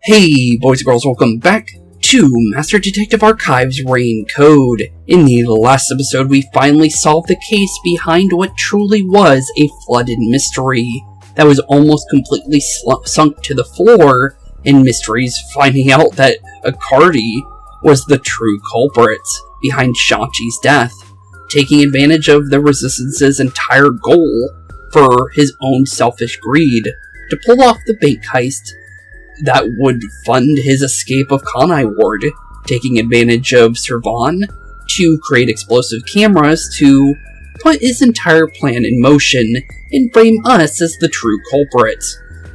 Hey boys and girls, welcome back to Master Detective Archives Reign Code. In the last episode, we finally solved the case behind what truly was a flooded mystery that was almost completely sunk to the floor in mysteries, finding out that Akari was the true culprit behind Shachi's death, taking advantage of the Resistance's entire goal for his own selfish greed to pull off the bank heist that would fund his escape of Kanai Ward, taking advantage of Servan to create explosive cameras to put his entire plan in motion and frame us as the true culprit.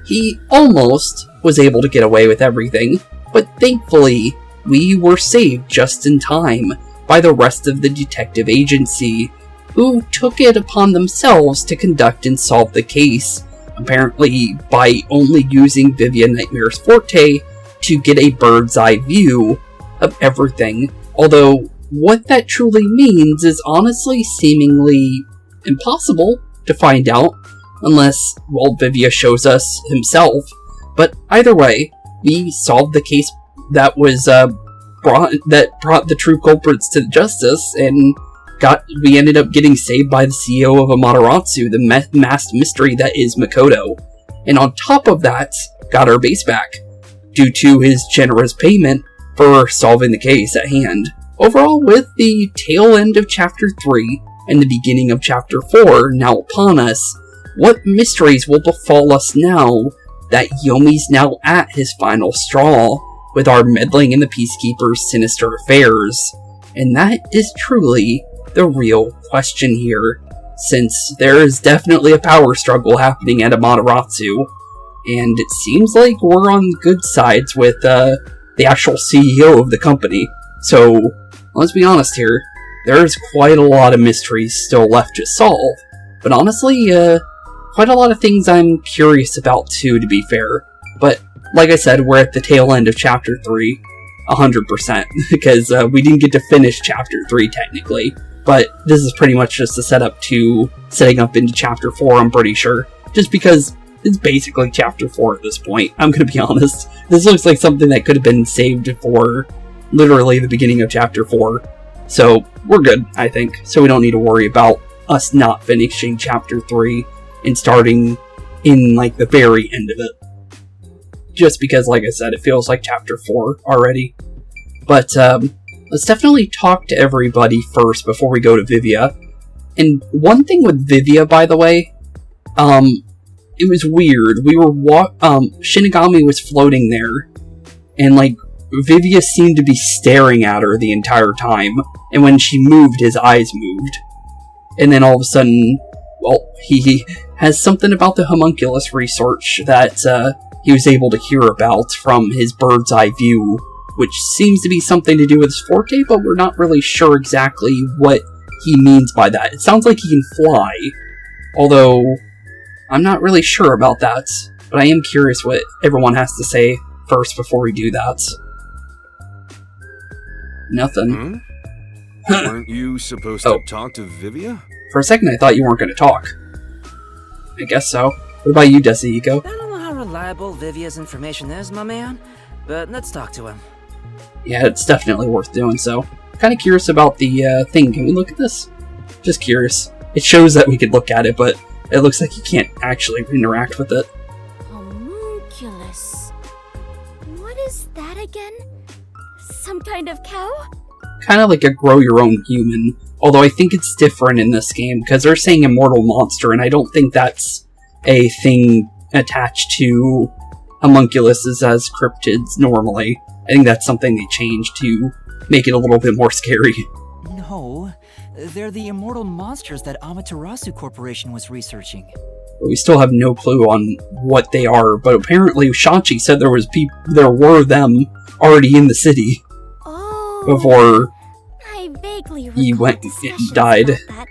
He almost was able to get away with everything, but thankfully we were saved just in time by the rest of the detective agency, who took it upon themselves to conduct and solve the case, apparently by only using Vivia Nightmare's forte to get a bird's eye view of everything, although what that truly means is honestly seemingly impossible to find out unless, well, Vivia shows us himself. But either way, we solved the case that was brought the true culprits to justice, and we ended up getting saved by the CEO of Amaterasu, the masked mystery that is Makoto. And on top of that, got our base back, due to his generous payment for solving the case at hand. Overall, with the tail end of Chapter 3 and the beginning of Chapter 4 now upon us, what mysteries will befall us now that Yomi's now at his final straw, with our meddling in the Peacekeeper's sinister affairs? And that is truly the real question here, since there is definitely a power struggle happening at Amaterasu, and it seems like we're on good sides with the actual CEO of the company. So, let's be honest here, there's quite a lot of mysteries still left to solve, but honestly, quite a lot of things I'm curious about too, to be fair. But, like I said, we're at the tail end of Chapter 3, 100%, because we didn't get to finish Chapter 3 technically. But this is pretty much just a setup to setting up into Chapter 4, I'm pretty sure. Just because it's basically Chapter 4 at this point, I'm gonna be honest. This looks like something that could have been saved for literally the beginning of Chapter 4. So, we're good, I think. So we don't need to worry about us not finishing Chapter 3 and starting in, like, the very end of it. Just because, like I said, it feels like Chapter 4 already. But, let's definitely talk to everybody first before we go to Vivia. And one thing with Vivia, by the way, it was weird. Shinigami was floating there, and, like, Vivia seemed to be staring at her the entire time, and when she moved, his eyes moved. And then all of a sudden, well, he has something about the homunculus research that, he was able to hear about from his bird's eye view, which seems to be something to do with his forte, but we're not really sure exactly what he means by that. It sounds like he can fly, although I'm not really sure about that, but I am curious what everyone has to say first before we do that. Nothing. Weren't you supposed to talk to Vivia? For a second I thought you weren't going to talk. I guess so. What about you, Desihiko? I don't know how reliable Vivia's information is, my man, but let's talk to him. Yeah, it's definitely worth doing so. Kind of curious about the thing. Can we look at this? Just curious. It shows that we could look at it, but it looks like you can't actually interact with it. Homunculus. What is that again? Some kind of cow? Kind of like a grow-your-own human. Although I think it's different in this game, because they're saying immortal monster, and I don't think that's a thing attached to homunculuses as cryptids normally. I think that's something they changed to make it a little bit more scary. No, they're the immortal monsters that Amaterasu Corporation was researching. But we still have no clue on what they are, but apparently Shachi said there were them already in the city. Oh, before I vaguely he went and died. That.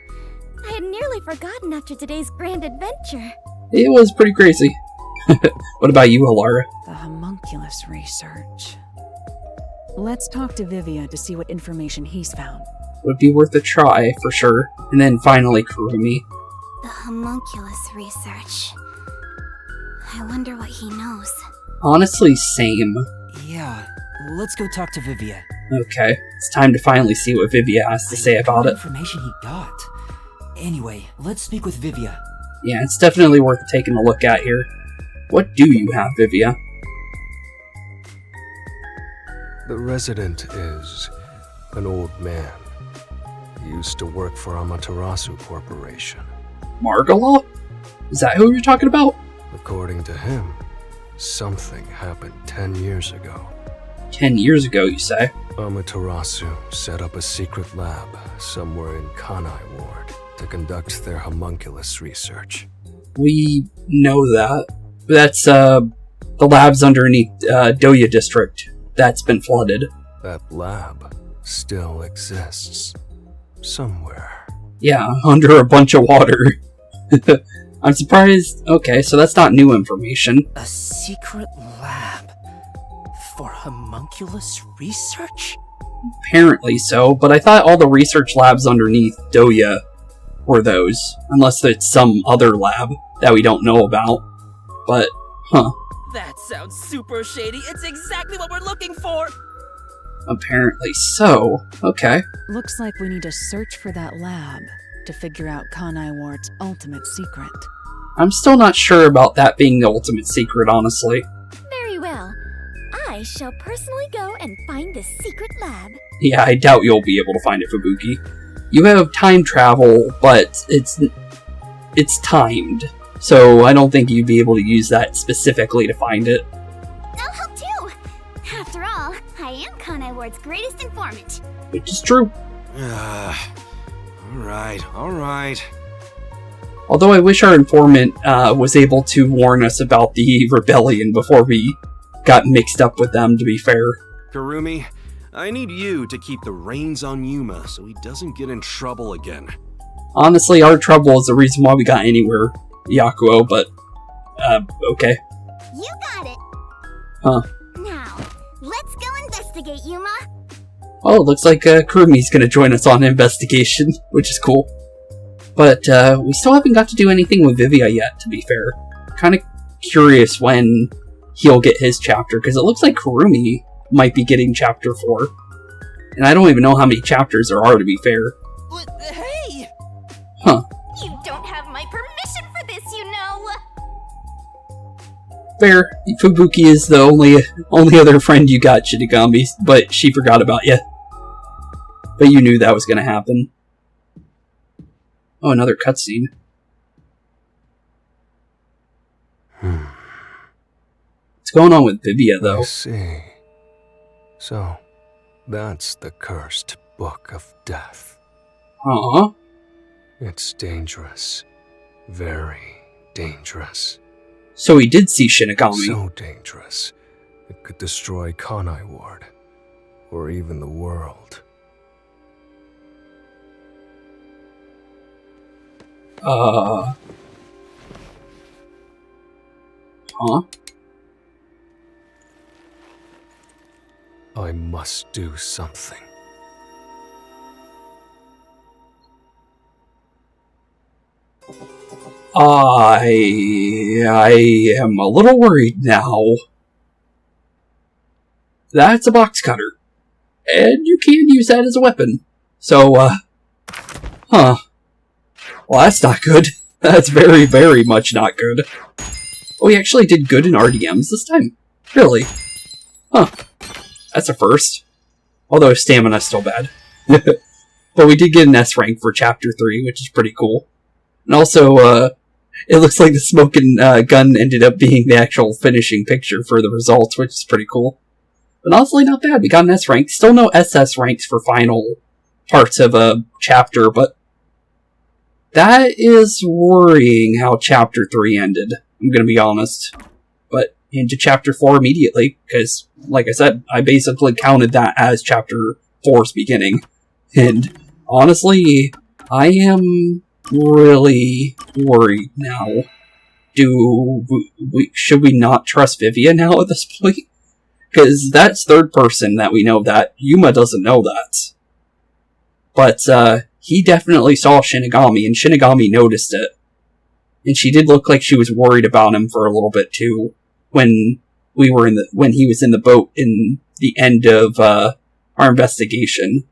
I had nearly forgotten after today's grand adventure. It was pretty crazy. What about you, Halara? The homunculus research. Let's talk to Vivia to see what information he's found. Would be worth a try, for sure. And then finally, Kurumi. The homunculus research. I wonder what he knows. Honestly, same. Yeah, let's go talk to Vivia. Okay, it's time to finally see what Vivia has to say about it. Information he got. Anyway, let's speak with Vivia. Yeah, it's definitely worth taking a look at here. What do you have, Vivia? The resident is an old man. He used to work for Amaterasu Corporation. Margala? Is that who you're talking about? According to him, something happened 10 years ago. 10 years ago, you say? Amaterasu set up a secret lab somewhere in Kanai Ward to conduct their homunculus research. We know that. That's, the lab's underneath, Doya District. That's been flooded. That lab still exists. Somewhere. Yeah, under a bunch of water. I'm surprised. Okay, so that's not new information. A secret lab for homunculus research? Apparently so, but I thought all the research labs underneath Doya were those. Unless it's some other lab that we don't know about. But, huh. That sounds super shady. It's exactly what we're looking for! Apparently so. Okay. Looks like we need to search for that lab to figure out Kanai Ward's ultimate secret. I'm still not sure about that being the ultimate secret, honestly. Very well. I shall personally go and find the secret lab. Yeah, I doubt you'll be able to find it, Fubuki. You have time travel, but it's timed. So I don't think you'd be able to use that specifically to find it. I'll help too! After all, I am Kanai Ward's greatest informant. Which is true. Alright. Although I wish our informant was able to warn us about the rebellion before we got mixed up with them, to be fair. Kurumi, I need you to keep the reins on Yuma so he doesn't get in trouble again. Honestly, our trouble is the reason why we got anywhere, Yakuo, but, okay. You got it! Huh. Now, let's go investigate, Yuma. Oh, it looks like Kurumi's gonna join us on investigation, which is cool. But, we still haven't got to do anything with Vivia yet, to be fair. Kinda curious when he'll get his chapter, because it looks like Kurumi might be getting chapter 4. And I don't even know how many chapters there are, to be fair. Hey! Huh. You don't have my permission for this, you know! Fair. Fubuki is the only other friend you got, Shinigami, but she forgot about you. But you knew that was gonna happen. Oh, another cutscene. What's going on with Vivia, though? I see. So, that's the cursed Book of Death. Huh? It's dangerous. Very dangerous. So he did see Shinigami. So dangerous, it could destroy Kanai Ward, or even the world. Huh? I must do something. I am a little worried now. That's a box cutter. And you can use that as a weapon. So, huh. Well, that's not good. That's very, very much not good. Oh, he actually did good in RDMs this time. Really? Huh. That's a first. Although his stamina's still bad. But we did get an S rank for Chapter 3, which is pretty cool. And also, it looks like the smoking gun ended up being the actual finishing picture for the results, which is pretty cool. But honestly, not bad. We got an S rank. Still no SS ranks for final parts of a chapter, but that is worrying how Chapter 3 ended. I'm gonna be honest. But into Chapter 4 immediately, because, like I said, I basically counted that as Chapter 4's beginning. And honestly, I am really worried now. Should we not trust Vivia now at this point? Because that's third person that we know that. Yuma doesn't know that. But, he definitely saw Shinigami, and Shinigami noticed it. And she did look like she was worried about him for a little bit, too, when when he was in the boat in the end of our investigation.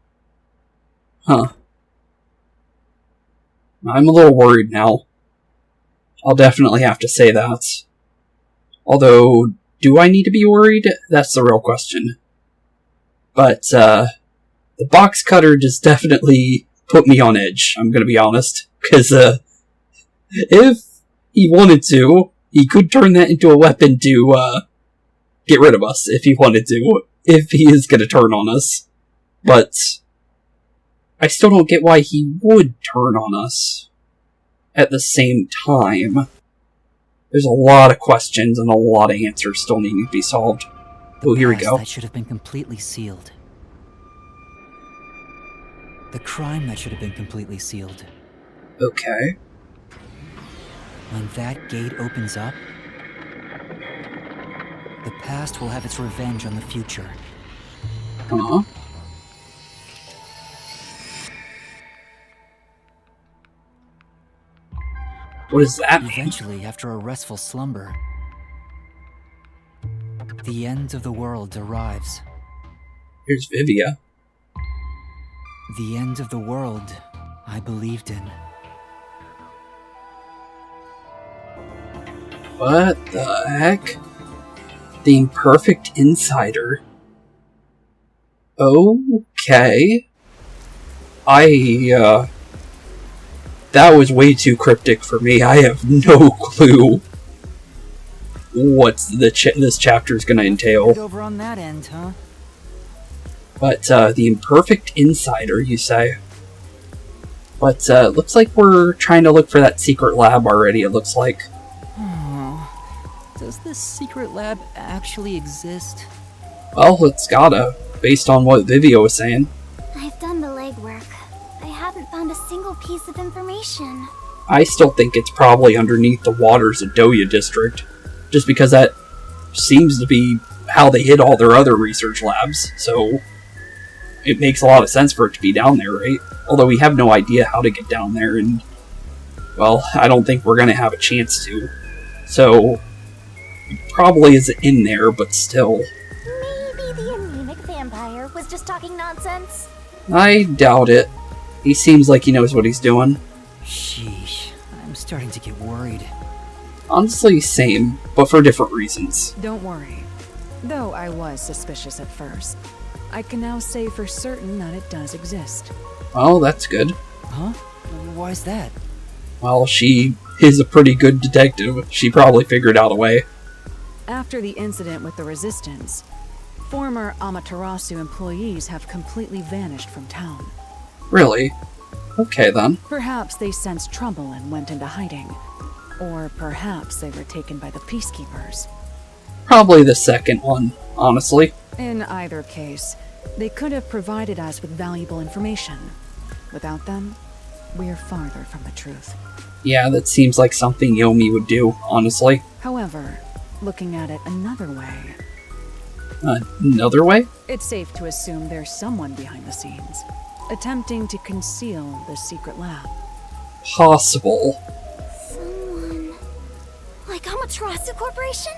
Huh. I'm a little worried now. I'll definitely have to say that. Although, do I need to be worried? That's the real question. But, the box cutter just definitely put me on edge, I'm gonna be honest. Because, if he wanted to, he could turn that into a weapon to, get rid of us, if he wanted to. If he is gonna turn on us. But I still don't get why he would turn on us at the same time. There's a lot of questions and a lot of answers still needing to be solved. Oh, here we go. That should have been completely sealed. The crime that should have been completely sealed. Okay. When that gate opens up, the past will have its revenge on the future. Huh? What does that mean? Eventually, after a restful slumber, the end of the world arrives. Here's Vivia. The end of the world I believed in. What the heck? The Imperfect Insider. Okay. That was way too cryptic for me. I have no clue what this chapter is going to entail. Over on that end, huh? But, the Imperfect Insider, you say? But, looks like we're trying to look for that secret lab already, it looks like. Oh, does this secret lab actually exist? Well, it's gotta, based on what Vivia was saying. I've done the legwork. I haven't found a single piece of information. I still think it's probably underneath the waters of Doya District, just because that seems to be how they hid all their other research labs, so it makes a lot of sense for it to be down there, right? Although we have no idea how to get down there, and, well, I don't think we're gonna have a chance to. So, it probably isn't in there, but still. Maybe the anemic vampire was just talking nonsense? I doubt it. He seems like he knows what he's doing. Sheesh, I'm starting to get worried. Honestly, same, but for different reasons. Don't worry. Though I was suspicious at first, I can now say for certain that it does exist. Well, that's good. Huh? Why's that? Well, she is a pretty good detective. She probably figured out a way. After the incident with the Resistance, former Amaterasu employees have completely vanished from town. Really? Okay, then. Perhaps they sensed trouble and went into hiding. Or perhaps they were taken by the peacekeepers. Probably the second one, honestly. In either case, they could have provided us with valuable information. Without them, we're farther from the truth. Yeah, that seems like something Yomi would do, honestly. However, looking at it another way... Another way? It's safe to assume there's someone behind the scenes, attempting to conceal the secret lab. Possible. Someone... like Amaterasu Corporation?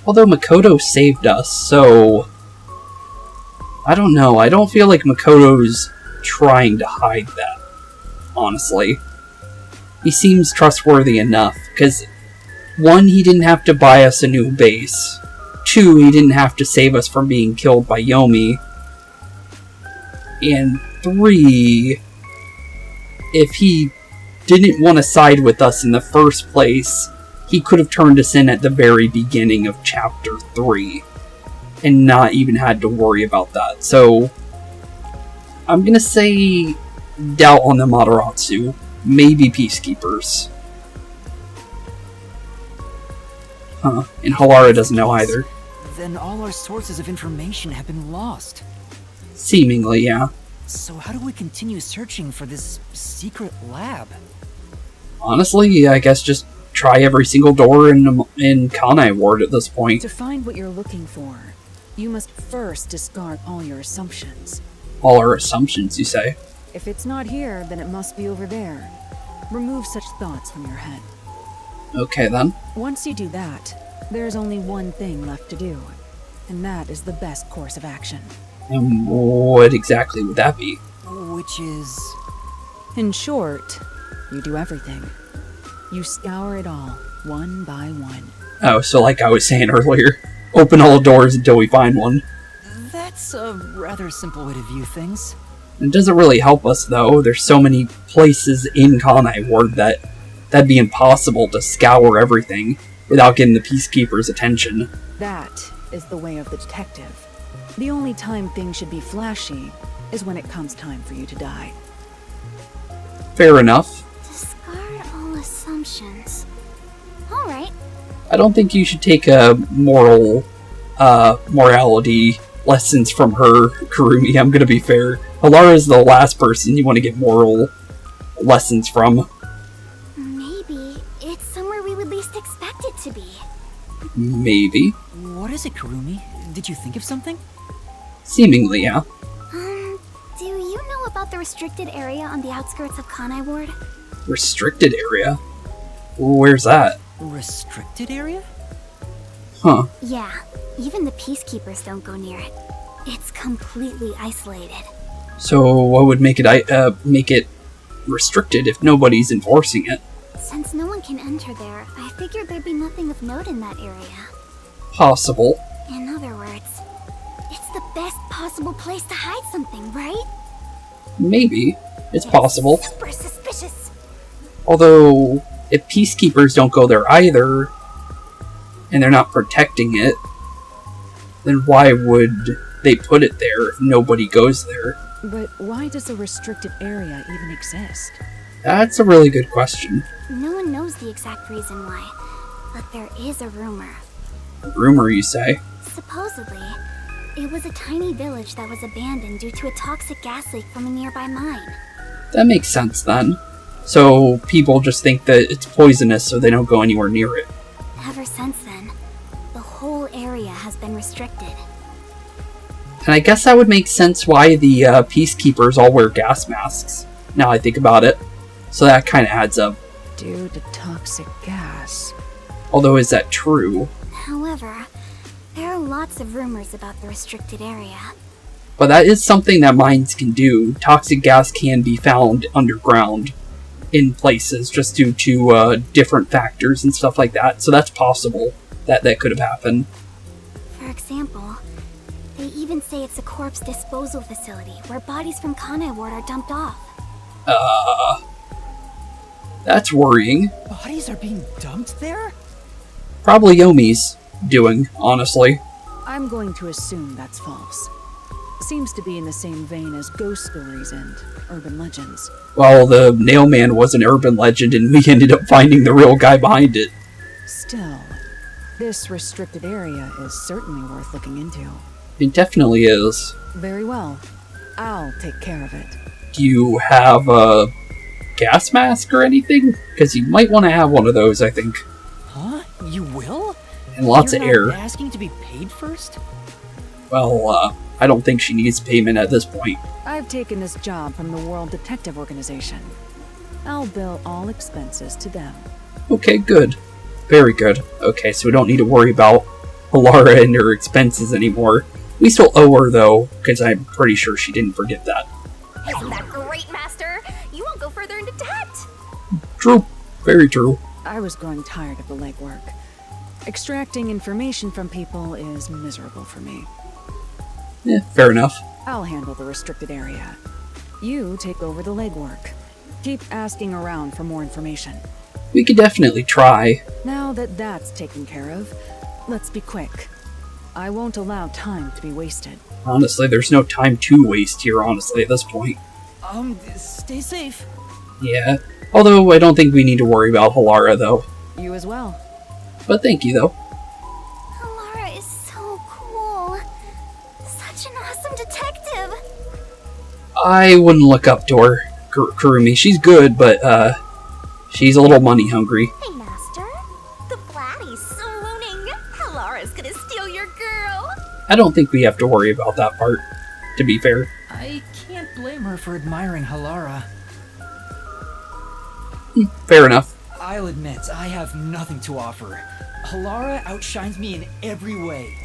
Although Makoto saved us, so... I don't know, I don't feel like Makoto's trying to hide that, honestly. He seems trustworthy enough, because 1, he didn't have to buy us a new base. 2, he didn't have to save us from being killed by Yomi. And 3, if he didn't want to side with us in the first place, he could have turned us in at the very beginning of Chapter 3. And not even had to worry about that. So, I'm gonna say doubt on the Amaterasu. Maybe peacekeepers. Huh. And Halara doesn't know either. Then all our sources of information have been lost. Seemingly, yeah. So how do we continue searching for this secret lab? Honestly, I guess just try every single door in Kanai Ward at this point. To find what you're looking for, you must first discard all your assumptions. All our assumptions, you say? If it's not here, then it must be over there. Remove such thoughts from your head. Okay, then. Once you do that, There's only one thing left to do, and that is the best course of action. And what exactly would that be? Which is... In short, you do everything. You scour it all, one by one. Oh, so like I was saying earlier, open all the doors until we find one. That's a rather simple way to view things. It doesn't really help us, though. There's so many places in Kanai Ward that that'd be impossible to scour everything without getting the Peacekeeper's attention. That is the way of the detective. The only time things should be flashy is when it comes time for you to die. Fair enough. Discard all assumptions. Alright. I don't think you should take morality lessons from her, Kurumi. I'm gonna be fair. Halara is the last person you want to get moral lessons from. Maybe it's somewhere we would least expect it to be. Maybe. What is it, Kurumi? Did you think of something? Seemingly, yeah. Do you know about the restricted area on the outskirts of Kanai Ward? Restricted area? Where's that? Restricted area? Huh. Yeah, even the Peacekeepers don't go near it. It's completely isolated. So what would make it restricted if nobody's enforcing it? Since no one can enter there, I figured there'd be nothing of note in that area. Possible. In other words, it's the best possible place to hide something, right? Maybe. It's possible. Super suspicious. Although, if Peacekeepers don't go there either, and they're not protecting it, then why would they put it there if nobody goes there? But why does a restricted area even exist? That's a really good question. No one knows the exact reason why, but there is a rumor. Rumor, you say? Supposedly, it was a tiny village that was abandoned due to a toxic gas leak from a nearby mine. That makes sense then. So people just think that it's poisonous so they don't go anywhere near it. Ever since then, the whole area has been restricted. And I guess that would make sense why the Peacekeepers all wear gas masks, now I think about it. So that kind of adds up. Due to toxic gas. Although, is that true? However, there are lots of rumors about the restricted area. But that is something that mines can do. Toxic gas can be found underground in places just due to different factors and stuff like that. So that's possible that that could have happened. For example, they even say it's a corpse disposal facility where bodies from Kanai Ward are dumped off. That's worrying. Bodies are being dumped there? Probably Yomi's doing, honestly. I'm going to assume that's false. Seems to be in the same vein as ghost stories and urban legends. Well, the Nailman was an urban legend and we ended up finding the real guy behind it. Still, this restricted area is certainly worth looking into. It definitely is. Very well. I'll take care of it. Do you have a gas mask or anything? Because you might want to have one of those, I think. Huh? You will? And lots You're of air. not asking to be paid first? Well, I don't think she needs payment at this point. I've taken this job from the World Detective Organization. I'll bill all expenses to them. Okay, good. Very good. Okay, so we don't need to worry about Halara and her expenses anymore. We still owe her, though, because I'm pretty sure she didn't forget that. Isn't that great, Master? You won't go further into debt. True. Very true. I was growing tired of the legwork. Extracting information from people is miserable for me. Yeah, fair enough. I'll handle the restricted area. You take over the legwork. Keep asking around for more information. We could definitely try. Now that that's taken care of, let's be quick. I won't allow time to be wasted. Honestly, there's no time to waste here, honestly, at this point. Stay safe. Yeah. Although, I don't think we need to worry about Halara, though. You as well. But thank you, though. Halara is so cool. Such an awesome detective. I wouldn't look up to her, Kurumi. She's good, but, she's a little money hungry. Hey, Master. The Flatty's swooning. Halara's gonna steal your girl. I don't think we have to worry about that part, to be fair. I can't blame her for admiring Halara. Fair enough. I'll admit, I have nothing to offer. Halara outshines me in every way.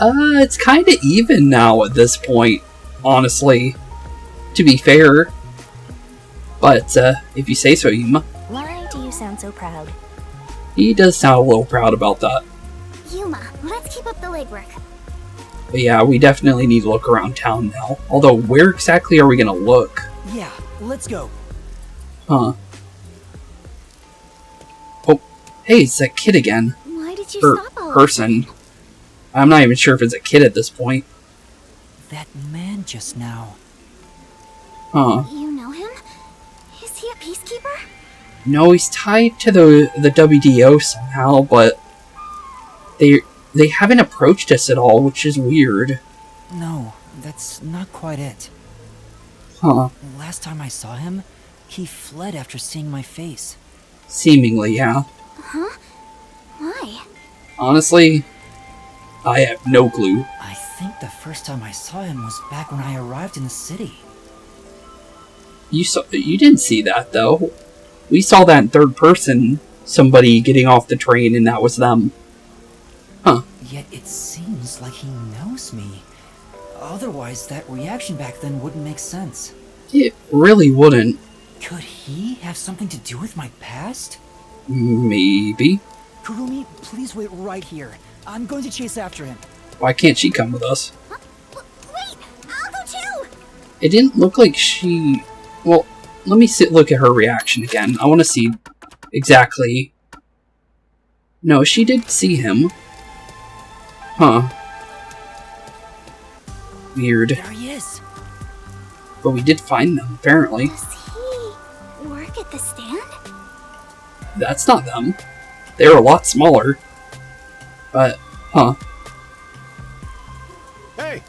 It's kinda even now at this point, honestly. To be fair. But, if you say so, Yuma. Why do you sound so proud? He does sound a little proud about that. Yuma, let's keep up the legwork. But yeah, we definitely need to look around town now. Although, where exactly are we gonna look? Yeah, let's go. Huh. Oh, hey, it's that kid again. Why did you Or stop all person. I'm not even sure if it's a kid at this point. That man just now. Huh. You know him? Is he a peacekeeper? No, he's tied to the WDO somehow, but they haven't approached us at all, which is weird. No, that's not quite it. Huh. Last time I saw him, he fled after seeing my face. Seemingly, yeah. Huh? Why? Honestly, I have no clue. I think the first time I saw him was back when I arrived in the city. You didn't see that, though. We saw that in third person, somebody getting off the train, and that was them. Huh. Yet it seems like he knows me. Otherwise, that reaction back then wouldn't make sense. It really wouldn't. Could he have something to do with my past? Maybe. Kurumi, please wait right here. I'm going to chase after him. Why can't she come with us? Wait! I'll go too! It didn't look like she... Well, let me look at her reaction again. I want to see exactly... No, she did see him. Huh. Weird. There he is. But we did find them, apparently. Does he work at the stand? That's not them. They're a lot smaller. But, huh. Hey,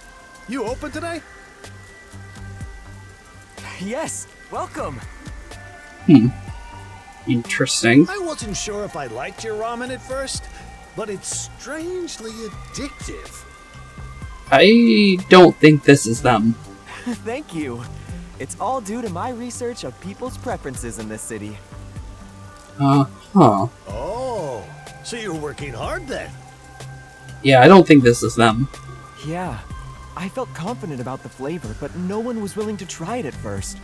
you open today? Yes, welcome. Interesting. I wasn't sure if I liked your ramen at first, but it's strangely addictive. I don't think this is them. Thank you. It's all due to my research of people's preferences in this city. Huh. Oh, so you're working hard then? Yeah, I don't think this is them. Yeah, I felt confident about the flavor, but no one was willing to try it at first.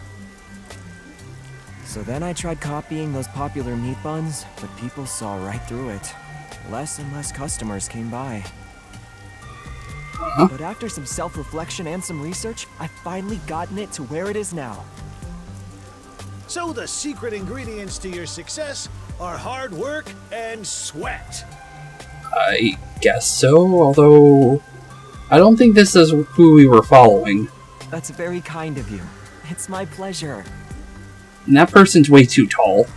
So then I tried copying those popular meat buns, but people saw right through it. Less and less customers came by. But after some self-reflection and some research, I've finally gotten it to where it is now. So the secret ingredients to your success are hard work and sweat. I guess so, although... I don't think this is who we were following. That's very kind of you. It's my pleasure. And that person's way too tall.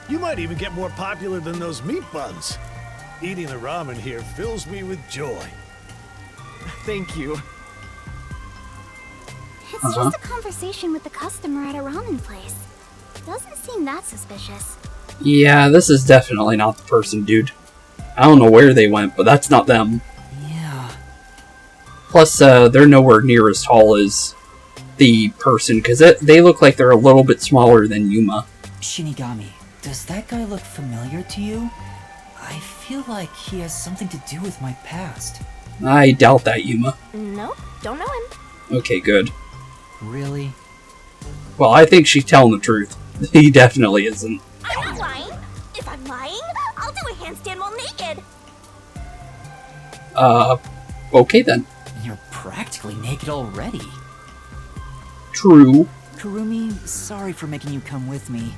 You might even get more popular than those meat buns. Eating the ramen here fills me with joy. Thank you. It's just a conversation with the customer at a ramen place. Doesn't seem that suspicious. Yeah, this is definitely not the person, dude. I don't know where they went, but that's not them. Yeah. Plus, they're nowhere near as tall as the person, because they look like they're a little bit smaller than Yuma. Shinigami, does that guy look familiar to you? I feel like he has something to do with my past. I doubt that, Yuma. Nope, don't know him. Okay, good. Really? Well, I think she's telling the truth. He definitely isn't. I'm not lying. If I'm lying, I'll do a handstand while naked. Okay then. You're practically naked already. True. Kurumi, sorry for making you come with me.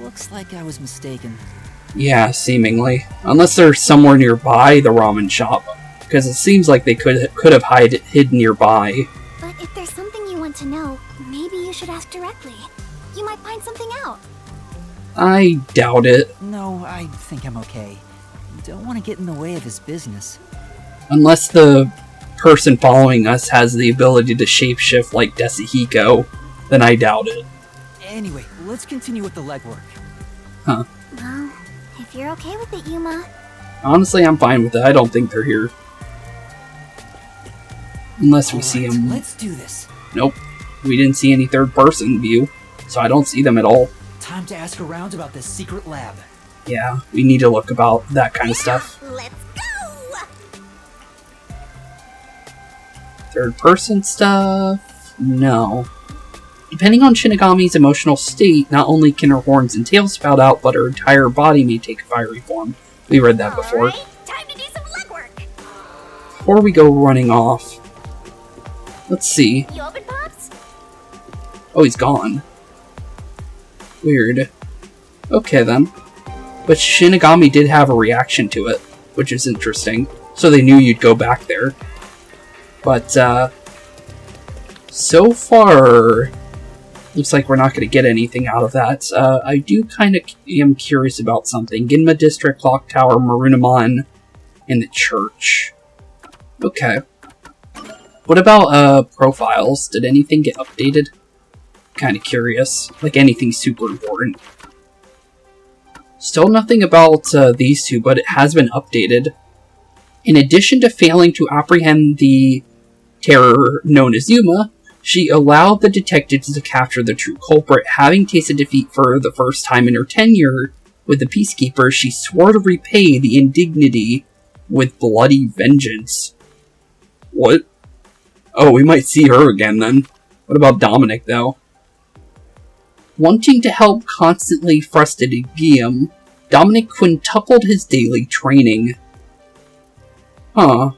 Looks like I was mistaken. Yeah, seemingly. Unless they're somewhere nearby the ramen shop. Because it seems like they could have hid nearby. But if there's something you want to know, maybe you should ask directly. You might find something out. I doubt it. No, I think I'm okay. Don't want to get in the way of his business. Unless the person following us has the ability to shapeshift like Desahiko, then I doubt it. Anyway, let's continue with the legwork. Huh. Well, if you're okay with it, Yuma. Honestly, I'm fine with it. I don't think they're here. Unless we see them. Let's do this. Nope. We didn't see any third person view. so I don't see them at all. Time to ask around about this secret lab. Yeah, we need to look about that kind of stuff. Let's go! Third person stuff? No. Depending on Shinigami's emotional state, not only can her horns and tail spout out, but her entire body may take fiery form. We read that before. Alright, time to do some legwork. Before we go running off, let's see. You open, Pops? Oh, he's gone. Weird. Okay then. But Shinigami did have a reaction to it, which is interesting. So they knew you'd go back there. But, so far, looks like we're not going to get anything out of that. I do kind of am curious about something. Ginma District, Clock Tower, Marunamon, and the church. Okay. What about, profiles? Did anything get updated? Kind of curious. Like anything super important. Still nothing about these two, but it has been updated. In addition to failing to apprehend the terror known as Yuma, she allowed the detectives to capture the true culprit. Having tasted defeat for the first time in her tenure with the Peacekeepers, she swore to repay the indignity with bloody vengeance. What? Oh, we might see her again then. What about Dominic, though? Wanting to help constantly frustrated Guillaume, Dominic quintupled his daily training. Huh.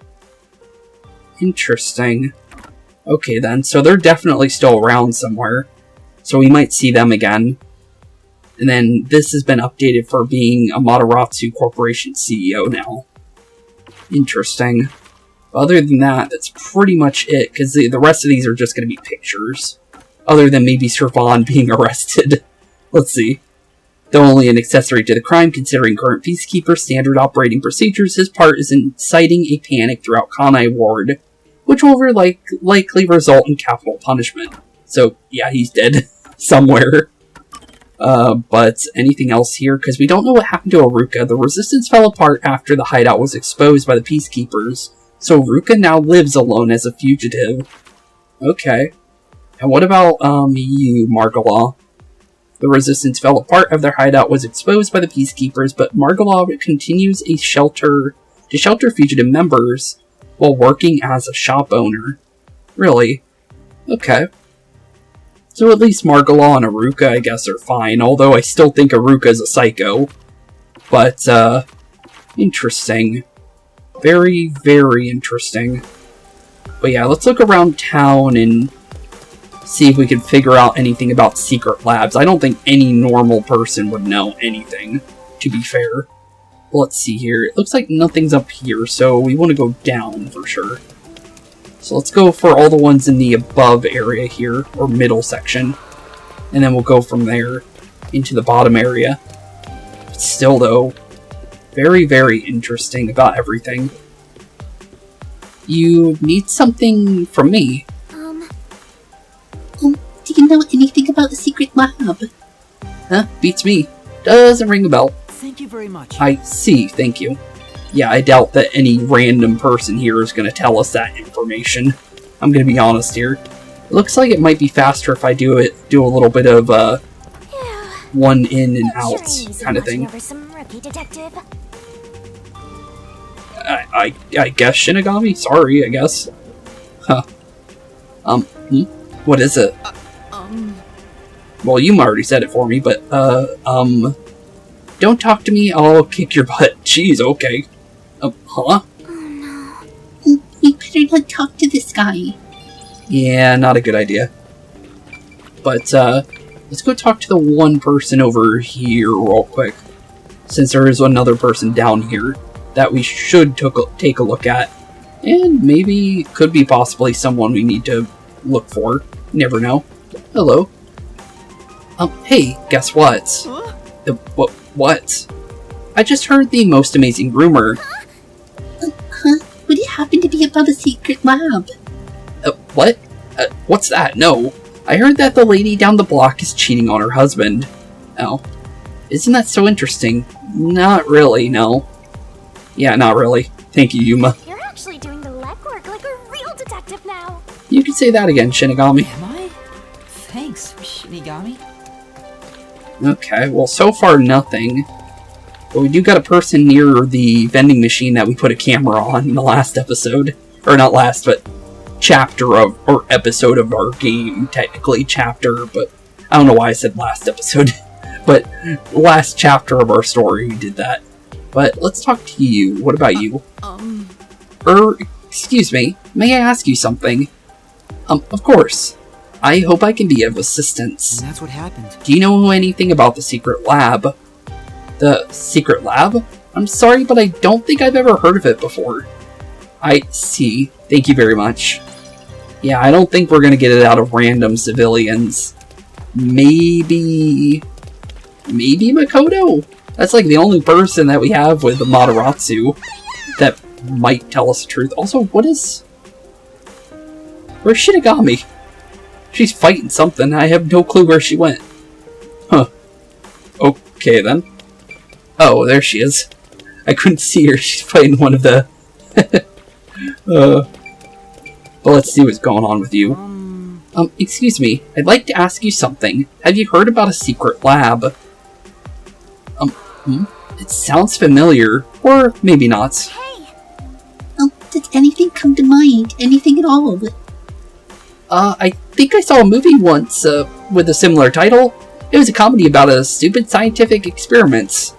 Interesting. Okay then, so they're definitely still around somewhere. So we might see them again. And then this has been updated for being a Amaterasu Corporation CEO now. Interesting. Other than that, that's pretty much it, because the rest of these are just going to be pictures. Other than maybe Servan being arrested. Let's see. Though only an accessory to the crime, considering current Peacekeeper standard operating procedures, his part is inciting a panic throughout Kanai Ward, which will likely result in capital punishment. So, yeah, he's dead somewhere. But anything else here? Because we don't know what happened to Aruka. The resistance fell apart after the hideout was exposed by the Peacekeepers, so Aruka now lives alone as a fugitive. Okay. And what about, you, Margala? The resistance fell apart after their hideout was exposed by the Peacekeepers, but Margala continues to shelter fugitive members while working as a shop owner. Really? Okay. So at least Margala and Aruka, I guess, are fine, although I still think Aruka's a psycho. But, interesting. Very, very interesting. But yeah, let's look around town and see if we can figure out anything about secret labs. I don't think any normal person would know anything, to be fair. But let's see here. It looks like nothing's up here, so we want to go down for sure. So let's go for all the ones in the above area here, or middle section. And then we'll go from there into the bottom area. But still though, very, very interesting about everything. You need something from me. Do you know anything about the secret lab? Huh? Beats me. Doesn't ring a bell. Thank you very much. I see, thank you. Yeah, I doubt that any random person here is going to tell us that information. I'm going to be honest here. It looks like it might be faster if I do a little bit of, one in and out kind of thing. Over some rookie detective. I guess Shinigami? Sorry, I guess. Huh. What is it? Well, you already said it for me, but, don't talk to me, I'll kick your butt. Jeez, okay. Huh? Oh no. We better not talk to this guy. Yeah, not a good idea. But, let's go talk to the one person over here real quick. Since there is another person down here that we should take a look at. And maybe could be possibly someone we need to look for. Never know. Hello. Hey, guess what? Huh? What? I just heard the most amazing rumor. Would it happen to be about a secret lab? What? What's that? No. I heard that the lady down the block is cheating on her husband. Oh. Isn't that so interesting? Not really, no. Yeah, not really. Thank you, Yuma. You're actually doing the legwork like a real detective now. You can say that again, Shinigami. Am I? Thanks, Shinigami. Okay, well, so far nothing. But we do got a person near the vending machine that we put a camera on in the last episode. Or not last, but chapter of, or episode of our game. Technically chapter, but I don't know why I said last episode. But last chapter of our story we did that. But let's talk to you. What about you? Excuse me. May I ask you something? Of course. I hope I can be of assistance. And that's what happened. Do you know anything about the secret lab? The secret lab? I'm sorry, but I don't think I've ever heard of it before. I see. Thank you very much. Yeah, I don't think we're gonna get it out of random civilians. Maybe Makoto? That's like the only person that we have with the Mataratsu that might tell us the truth. Also, where's Shinigami? She's fighting something. I have no clue where she went. Huh. Okay, then. Oh, there she is. I couldn't see her. She's fighting one of the... But let's see what's going on with you. Excuse me. I'd like to ask you something. Have you heard about a secret lab? It sounds familiar. Or maybe not. Hey! Did anything come to mind? Anything at all? I think I saw a movie once, with a similar title. It was a comedy about a stupid scientific experiments.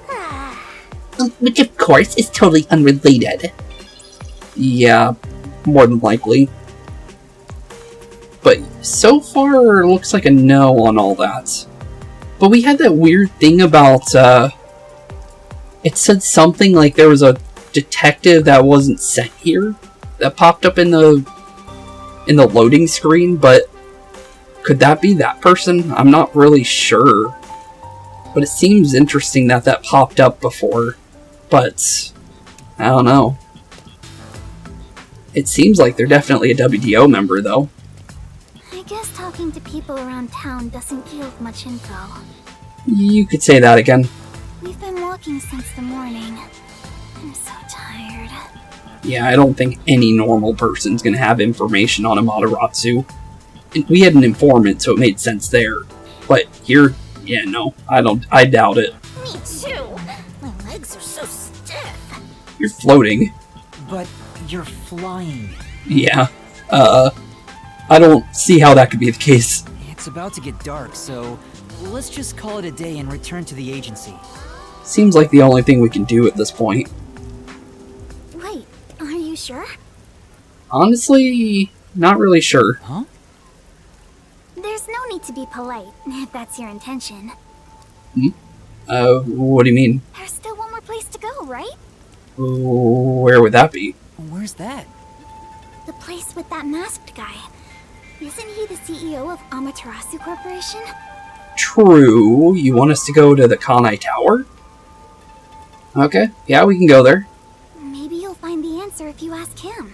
Which of course is totally unrelated. Yeah, more than likely. But so far, it looks like a no on all that. But we had that weird thing about, it said something like there was a detective that wasn't sent here that popped up in the loading screen, but could that be that person? I'm not really sure. But it seems interesting that that popped up before. But I don't know. It seems like they're definitely a WDO member, though. I guess talking to people around town doesn't yield much info. You could say that again. We've been walking since the morning. I'm so tired. Yeah, I don't think any normal person's gonna have information on Amaterasu. We had an informant, so it made sense there. But here, yeah, no, I doubt it. Me too. My legs are so stiff. You're floating. But you're flying. Yeah, I don't see how that could be the case. It's about to get dark, so let's just call it a day and return to the agency. Seems like the only thing we can do at this point. Wait, are you sure? Honestly, not really sure. Huh? There's no need to be polite, if that's your intention. What do you mean? There's still one more place to go, right? Where would that be? Where's that? The place with that masked guy. Isn't he the CEO of Amaterasu Corporation? True. You want us to go to the Kanai Tower? Okay, yeah, we can go there. Maybe you'll find the answer if you ask him.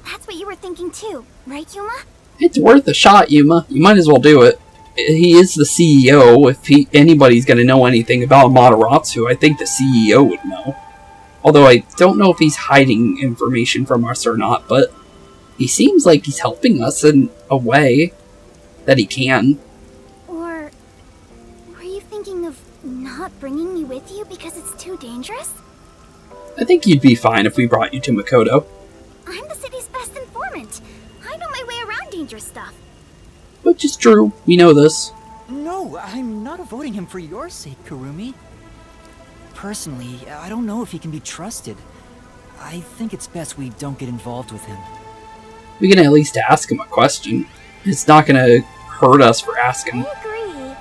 That's what you were thinking too, right, Yuma? It's worth a shot, Yuma. You might as well do it. He is the CEO. If anybody's going to know anything about Amaterasu, I think the CEO would know. Although I don't know if he's hiding information from us or not, but he seems like he's helping us in a way that he can. Or were you thinking of not bringing me with you because it's too dangerous? I think you'd be fine if we brought you to Makoto. I'm the city's best informant. I know my way around dangerous stuff. Which is true. We know this. No, I'm not avoiding him for your sake, Kurumi. Personally, I don't know if he can be trusted. I think it's best we don't get involved with him. We can at least ask him a question. It's not gonna hurt us for asking. I agree.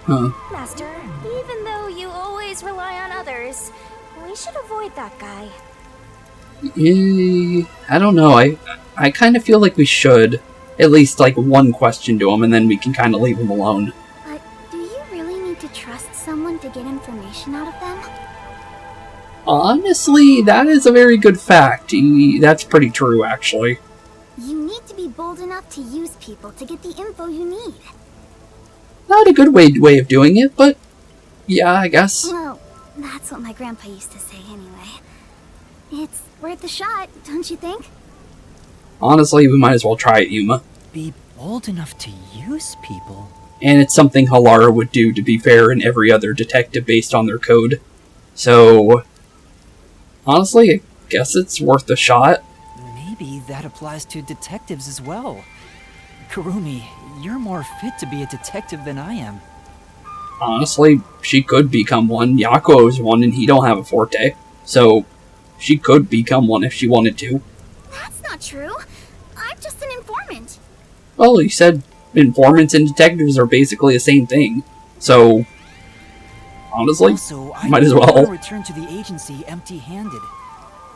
Huh. Master, even though you always rely on others, we should avoid that guy. I don't know. I kind of feel like we should. At least, like, one question to him, and then we can kind of leave him alone. But do you really need to trust someone to get information out of them? Honestly, that is a very good fact. That's pretty true, actually. You need to be bold enough to use people to get the info you need. Not a good way of doing it, but yeah, I guess. Well, that's what my grandpa used to say anyway. It's worth a shot, don't you think? Honestly, we might as well try it, Yuma. Be bold enough to use people? And it's something Halara would do, to be fair, and every other detective based on their code. So, honestly, I guess it's worth a shot. Maybe that applies to detectives as well. Kurumi, you're more fit to be a detective than I am. Honestly, she could become one. Yakou is one and he don't have a forte. So, she could become one if she wanted to. That's not true. I'm just an informant. Well, you said informants and detectives are basically the same thing. So, honestly, also, might as I don't well. want to return to the agency empty-handed.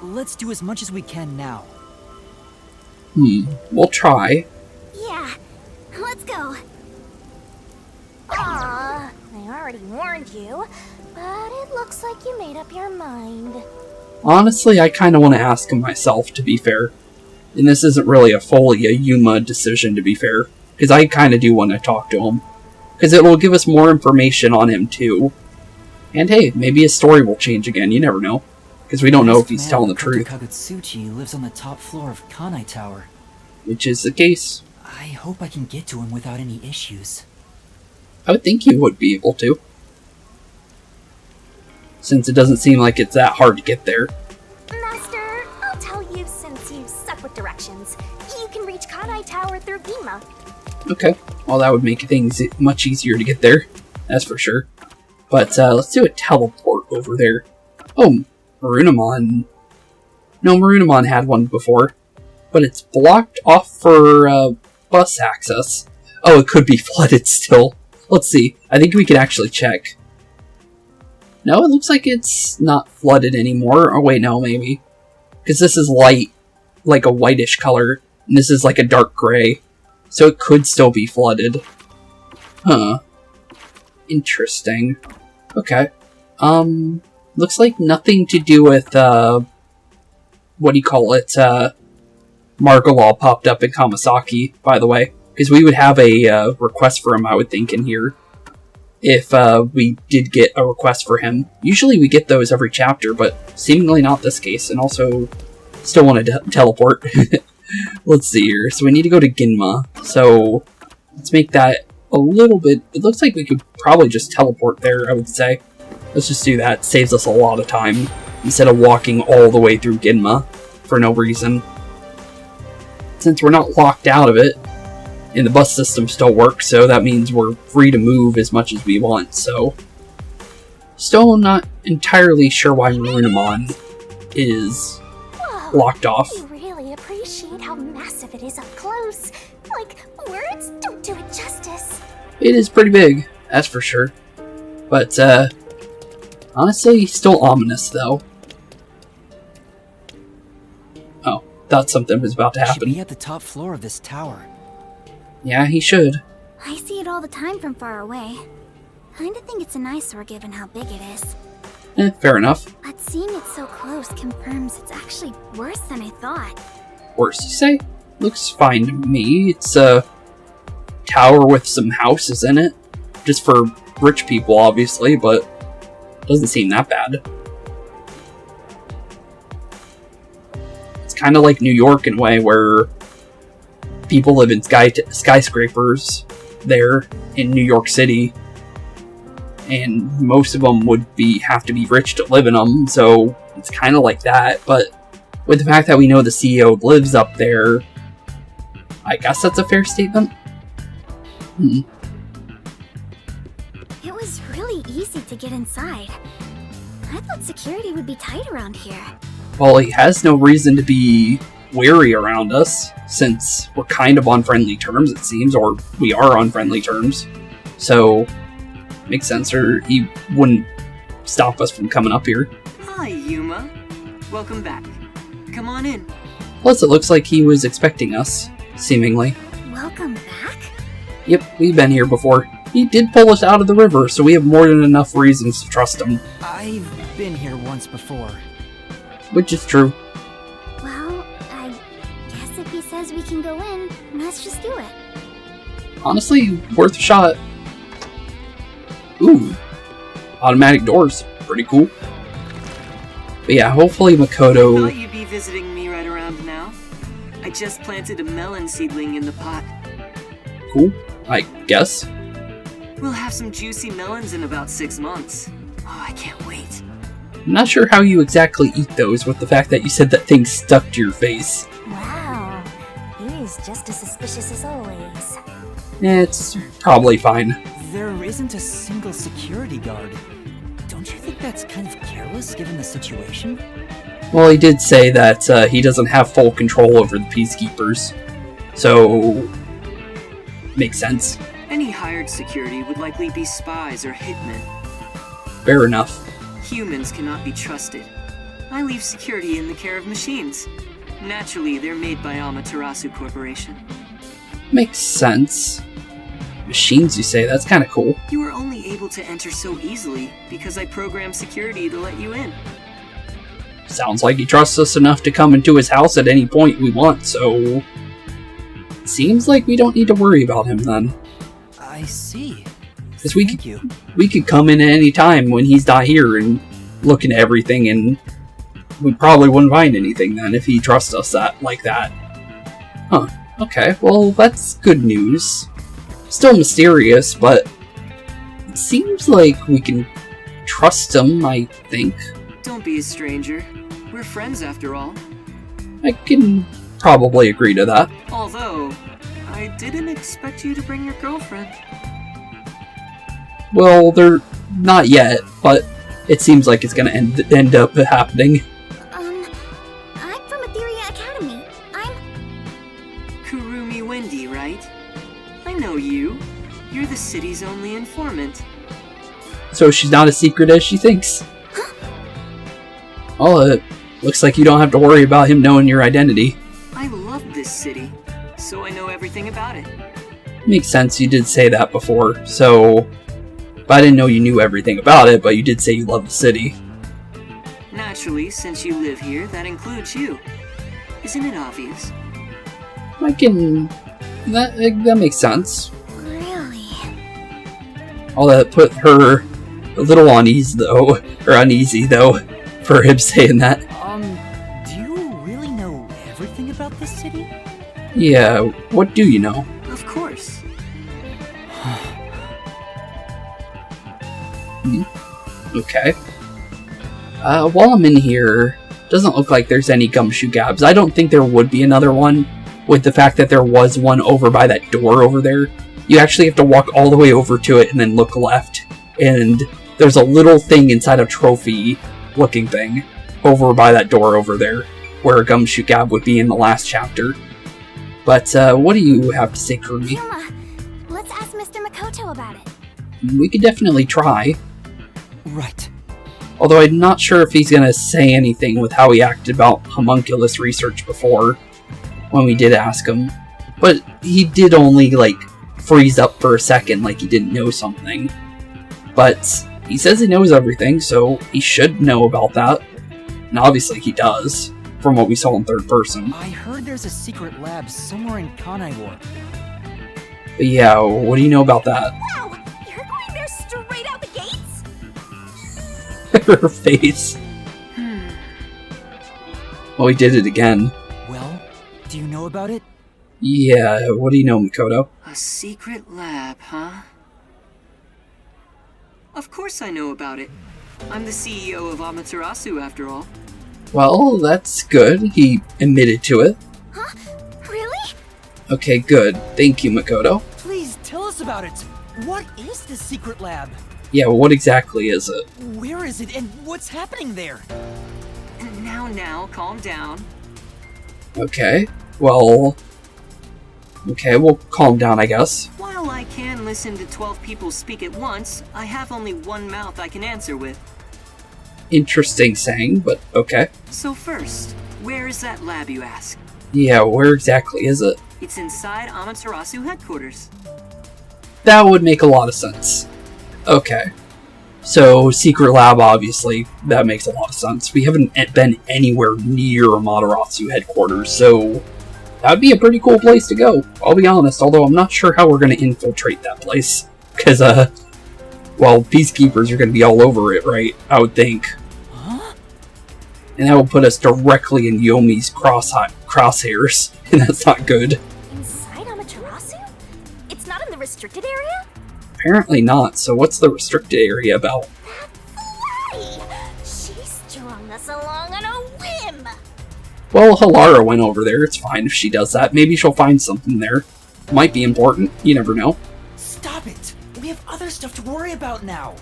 Let's do as much as we can now. We'll try. Yeah, let's go. Aw, I already warned you, but it looks like you made up your mind. Honestly, I kind of want to ask him myself, to be fair. And this isn't really fully a Yuma decision, to be fair. Because I kind of do want to talk to him. Because it will give us more information on him, too. And hey, maybe his story will change again, you never know. Because we don't know if he's telling the truth. Kagutsuchi lives on the top floor of Kanai Tower. Which is the case. I hope I can get to him without any issues. I would think you would be able to. Since it doesn't seem like it's that hard to get there. Master, I'll tell you since you suck with directions. You can reach Kanai Tower through Yuma. Okay, well that would make things much easier to get there. That's for sure. But let's do a teleport over there. Oh, Marunamon. No, Marunamon had one before. But it's blocked off for bus access. Oh, it could be flooded still. Let's see. I think we can actually check. No, it looks like it's not flooded anymore. Oh wait, no, maybe. Because this is light, like a whitish color. And this is like a dark gray. So it could still be flooded. Huh. Interesting. Okay. Looks like nothing to do with, what do you call it? Margalaw popped up in Kamasaki, by the way. Because we would have a request for him, I would think, in here. If we did get a request for him. Usually we get those every chapter, but seemingly not this case. And also, still want to teleport. Let's see here. So we need to go to Ginma. So, let's make that a little bit... It looks like we could probably just teleport there, I would say. Let's just do that. It saves us a lot of time. Instead of walking all the way through Ginma for no reason. Since we're not locked out of it, and the bus system still works, so that means we're free to move as much as we want, so... Still not entirely sure why Marunamon is locked off. I really appreciate how massive it is up close. Like, words don't do it justice. It is pretty big, that's for sure. But, honestly, still ominous, though. Oh, thought something was about to happen. He should be at the top floor of this tower. Yeah, he should. I see it all the time from far away. Kinda think it's an eyesore given how big it is. Fair enough. But seeing it so close confirms it's actually worse than I thought. Worse, you say? Looks fine to me. It's a tower with some houses in it. Just for rich people, obviously, but doesn't seem that bad. It's kind of like New York in a way, where people live in skyscrapers there in New York City. And most of them would have to be rich to live in them, so it's kind of like that. But with the fact that we know the CEO lives up there, I guess that's a fair statement. It was really easy to get inside. I thought security would be tight around here. Well, he has no reason to be wary around us, since we're kind of on friendly terms, it seems, or we are on friendly terms. So, makes sense, or he wouldn't stop us from coming up here. Hi, Yuma. Welcome back. Come on in. Plus, it looks like he was expecting us, seemingly. Welcome back? Yep, we've been here before. He did pull us out of the river, so we have more than enough reasons to trust him. I've been here once before. Which is true. Well, I guess if he says we can go in, let's just do it. Honestly, worth a shot. Ooh. Automatic doors. Pretty cool. But yeah, hopefully Makoto... Thought you'd be visiting me right around now. I just planted a melon seedling in the pot. Cool, I guess. We'll have some juicy melons in about 6 months. Oh, I can't wait. I'm not sure how you exactly eat those with the fact that you said that thing stuck to your face. Wow, he's just as suspicious as always. It's probably fine. There isn't a single security guard. Don't you think that's kind of careless given the situation? Well, he did say that he doesn't have full control over the peacekeepers. So, makes sense. Any hired security would likely be spies or hitmen. Fair enough. Humans cannot be trusted. I leave security in the care of machines. Naturally, they're made by Amaterasu Corporation. Makes sense. Machines, you say? That's kind of cool. You were only able to enter so easily because I programmed security to let you in. Sounds like he trusts us enough to come into his house at any point we want, so... Seems like we don't need to worry about him then. I see. Because we could come in at any time when he's not here and look into everything, and we probably wouldn't find anything then if he trusts us like that. Huh. Okay, well that's good news. Still mysterious, but it seems like we can trust him, I think. Don't be a stranger. We're friends after all. I can probably agree to that. Although, I didn't expect you to bring your girlfriend. Well, they're not yet, but it seems like it's gonna end up happening. I'm from Ethereal Academy. I'm... Kurumi Wendy, right? I know you. You're the city's only informant. So she's not as secret as she thinks. Well, it looks like you don't have to worry about him knowing your identity. I love this city, so I know everything about it. Makes sense, you did say that before, so... But I didn't know you knew everything about it, but you did say you love the city. Naturally, since you live here, that includes you. Isn't it obvious? I can... That makes sense. Really? I'll put her a little uneasy though, for him saying that. Do you really know everything about this city? Yeah, what do you know? Of course. Okay. While I'm in here, doesn't look like there's any gumshoe gabs. I don't think there would be another one, with the fact that there was one over by that door over there. You actually have to walk all the way over to it and then look left. And there's a little thing inside a trophy-looking thing over by that door over there, where a gumshoe gab would be in the last chapter. But, what do you have to say, Kurumi? Yuma, let's ask Mr. Makoto about it. We could definitely try. Right. Although I'm not sure if he's gonna say anything with how he acted about homunculus research before, when we did ask him. But he did only, freeze up for a second like he didn't know something. But he says he knows everything, so he should know about that. And obviously he does, from what we saw in third person. I heard there's a secret lab somewhere in Kanai Ward. But yeah, what do you know about that? Wow, you're going there straight out the gates? Her face. Well, he did it again. Well, do you know about it? Yeah, what do you know, Makoto? A secret lab, huh? Of course I know about it. I'm the CEO of Amaterasu, after all. Well, that's good. He admitted to it. Huh? Really? Okay, good. Thank you, Makoto. Please tell us about it. What is this secret lab? Yeah, well, what exactly is it? Where is it and what's happening there? Now, calm down. Okay, well... Okay, we'll calm down, I guess. While I can listen to 12 people speak at once, I have only one mouth I can answer with. Interesting saying, but okay. So first, where is that lab, you ask? Yeah, where exactly is it? It's inside Amaterasu headquarters. That would make a lot of sense. Okay. So, secret lab, obviously, that makes a lot of sense. We haven't been anywhere near Amaterasu headquarters, so that'd be a pretty cool place to go, I'll be honest, although I'm not sure how we're going to infiltrate that place. Because, well, peacekeepers are going to be all over it, right? I would think. Huh? And that will put us directly in Yomi's crosshairs, and that's not good. Inside Amaterasu? It's not in the restricted area? Apparently not, so what's the restricted area about? She strung us along on a whim! Well, Halara went over there, it's fine if she does that. Maybe she'll find something there. Might be important, you never know. Stop it! We have other stuff to worry about now!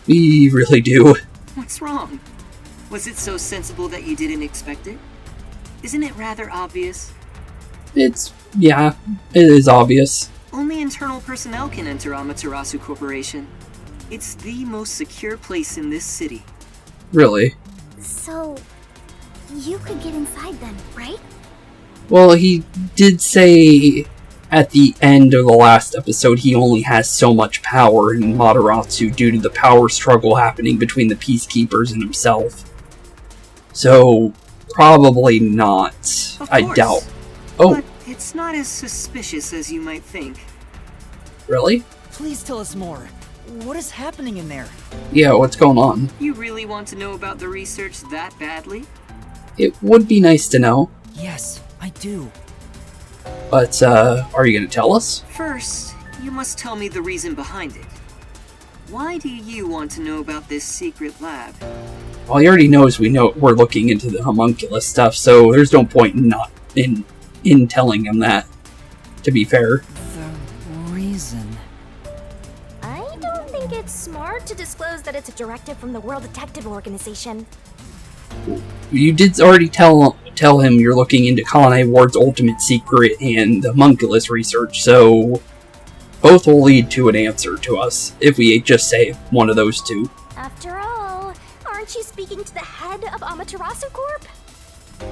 We really do. What's wrong? Was it so sensible that you didn't expect it? Isn't it rather obvious? Yeah, it is obvious. Only internal personnel can enter Amaterasu Corporation. It's the most secure place in this city. Really? So, you could get inside then, right? Well, he did say at the end of the last episode he only has so much power in Amaterasu due to the power struggle happening between the Peacekeepers and himself. So, probably not. I doubt. Oh. But it's not as suspicious as you might think. Really? Please tell us more. What is happening in there? Yeah, what's going on? You really want to know about the research that badly? It would be nice to know. Yes, I do. But, are you gonna tell us? First, you must tell me the reason behind it. Why do you want to know about this secret lab? Well, he already knows we're looking into the homunculus stuff, so there's no point in telling him that, to be fair. The reason... I don't think it's smart to disclose that it's a directive from the World Detective Organization. You did already tell him you're looking into Kanai Ward's ultimate secret and the homunculus research, so both will lead to an answer to us, if we just say one of those two. After all, aren't you speaking to the head of Amaterasu Corp?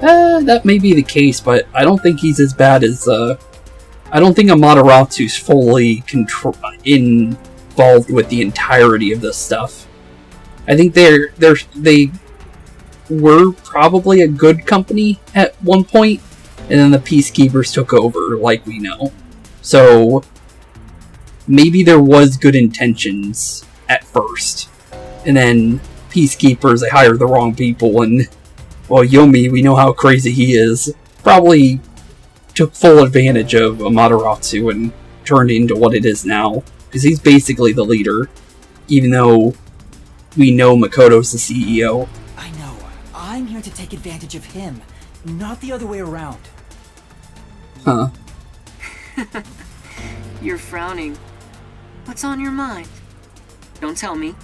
That may be the case, but I don't think he's as bad as, I don't think Amaterasu's fully involved with the entirety of this stuff. I think they were probably a good company at one point, and then the Peacekeepers took over, like we know. So, maybe there was good intentions at first, and then Peacekeepers, they hired the wrong people, and, well, Yomi, we know how crazy he is, probably took full advantage of Amaterasu and turned it into what it is now, because he's basically the leader, even though we know Makoto's the CEO. I know. I'm here to take advantage of him, not the other way around. Huh. You're frowning. What's on your mind? Don't tell me.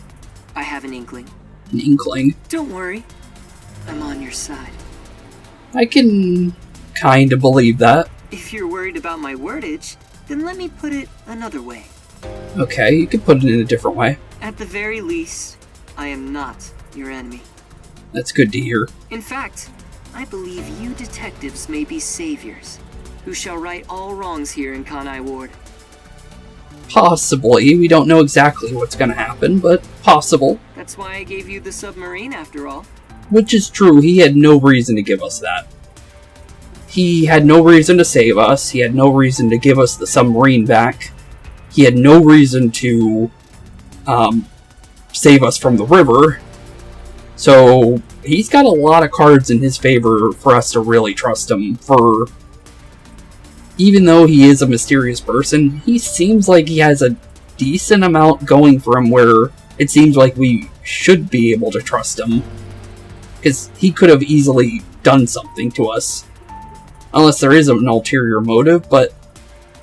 I have an inkling. An inkling? Don't worry. I'm on your side. I can kinda believe that. If you're worried about my wordage, then let me put it another way. Okay, you can put it in a different way. At the very least, I am not your enemy. That's good to hear. In fact, I believe you detectives may be saviors, who shall right all wrongs here in Kanai Ward. Possibly. We don't know exactly what's gonna happen, but possible. That's why I gave you the submarine, after all. Which is true, he had no reason to give us that. He had no reason to save us, he had no reason to give us the submarine back. He had no reason to, save us from the river. So, he's got a lot of cards in his favor for us to really trust him. Even though he is a mysterious person, he seems like he has a decent amount going for him where it seems like we should be able to trust him. Because he could have easily done something to us. Unless there is an ulterior motive, but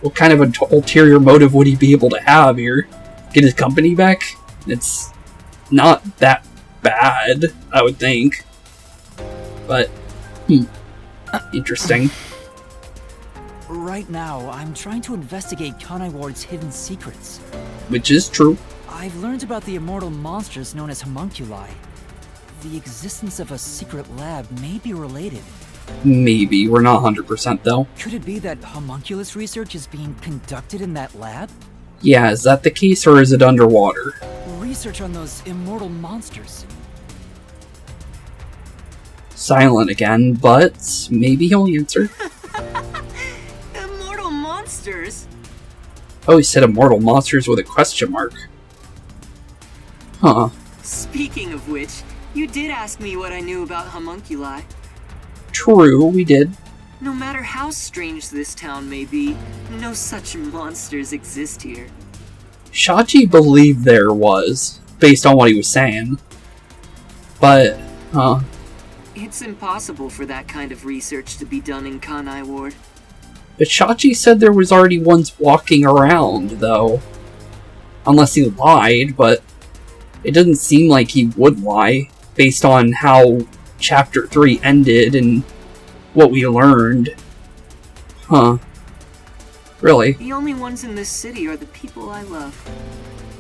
what kind of an ulterior motive would he be able to have here? Get his company back? It's not that bad, I would think. But, interesting. Right now, I'm trying to investigate Kanai Ward's hidden secrets. Which is true. I've learned about the immortal monsters known as homunculi. The existence of a secret lab may be related. Maybe. We're not 100% though. Could it be that homunculus research is being conducted in that lab? Yeah, is that the case or is it underwater? Research on those immortal monsters. Silent again, but maybe he'll answer. Immortal monsters? Oh, he said immortal monsters with a question mark. Huh. Speaking of which, you did ask me what I knew about homunculi. True, we did. No matter how strange this town may be, no such monsters exist here. Shachi believed there was, based on what he was saying. But, It's impossible for that kind of research to be done in Kanai Ward. But Shachi said there was already ones walking around, though. Unless he lied, but it doesn't seem like he would lie, based on how Chapter 3 ended and what we learned. Huh. Really? The only ones in this city are the people I love.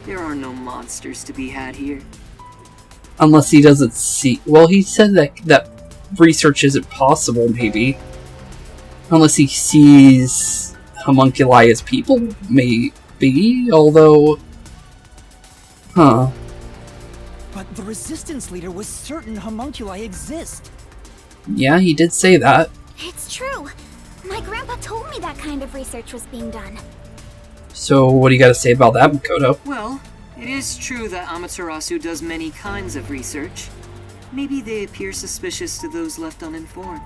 There are no monsters to be had here. Unless he doesn't see... Well, he said that research isn't possible, maybe. Unless he sees homunculi as people, maybe, although... Huh. But the resistance leader was certain homunculi exist. Yeah, he did say that. It's true. My grandpa told me that kind of research was being done. So, what do you gotta say about that, Makoto? Well, it is true that Amaterasu does many kinds of research. Maybe they appear suspicious to those left uninformed.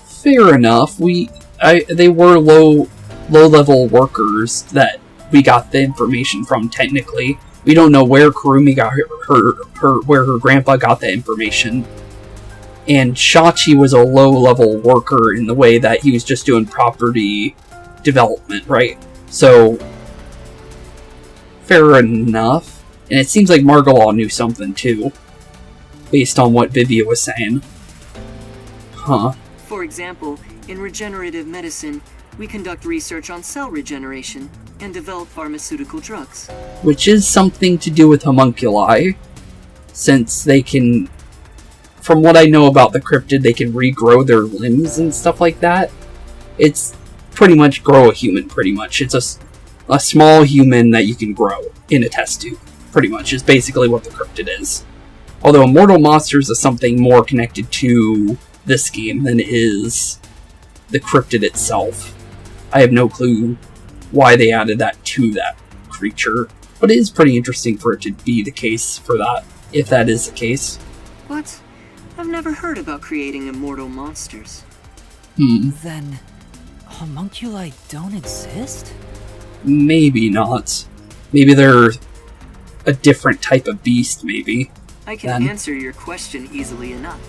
Fair enough. They were low-level workers that we got the information from, technically. We don't know where Kurumi got where her grandpa got the information. And Shachi was a low-level worker in the way that he was just doing property development, right? So, fair enough. And it seems like Margalaw knew something, too. Based on what Vivia was saying. Huh. For example, in regenerative medicine, we conduct research on cell regeneration and develop pharmaceutical drugs. Which is something to do with homunculi, since they can, from what I know about the cryptid, they can regrow their limbs and stuff like that. It's pretty much grow a human, pretty much. It's a small human that you can grow in a test tube, pretty much, is basically what the cryptid is. Although Immortal Monsters is something more connected to this game than is the cryptid itself. I have no clue why they added that to that creature, but it is pretty interesting for it to be the case for that, if that is the case. What? I've never heard about creating immortal monsters. Then, homunculi don't exist? Maybe not. Maybe they're a different type of beast, maybe. I can answer your question easily enough.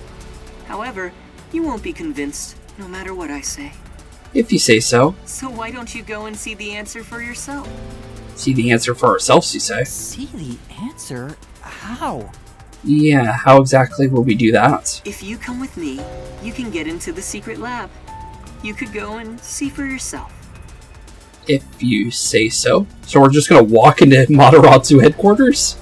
However, you won't be convinced, no matter what I say. If you say so. So why don't you go and see the answer for yourself? See the answer for ourselves, you say? See the answer? How? Yeah, how exactly will we do that? If you come with me, you can get into the secret lab. You could go and see for yourself. If you say so. So we're just gonna walk into Mataratsu headquarters?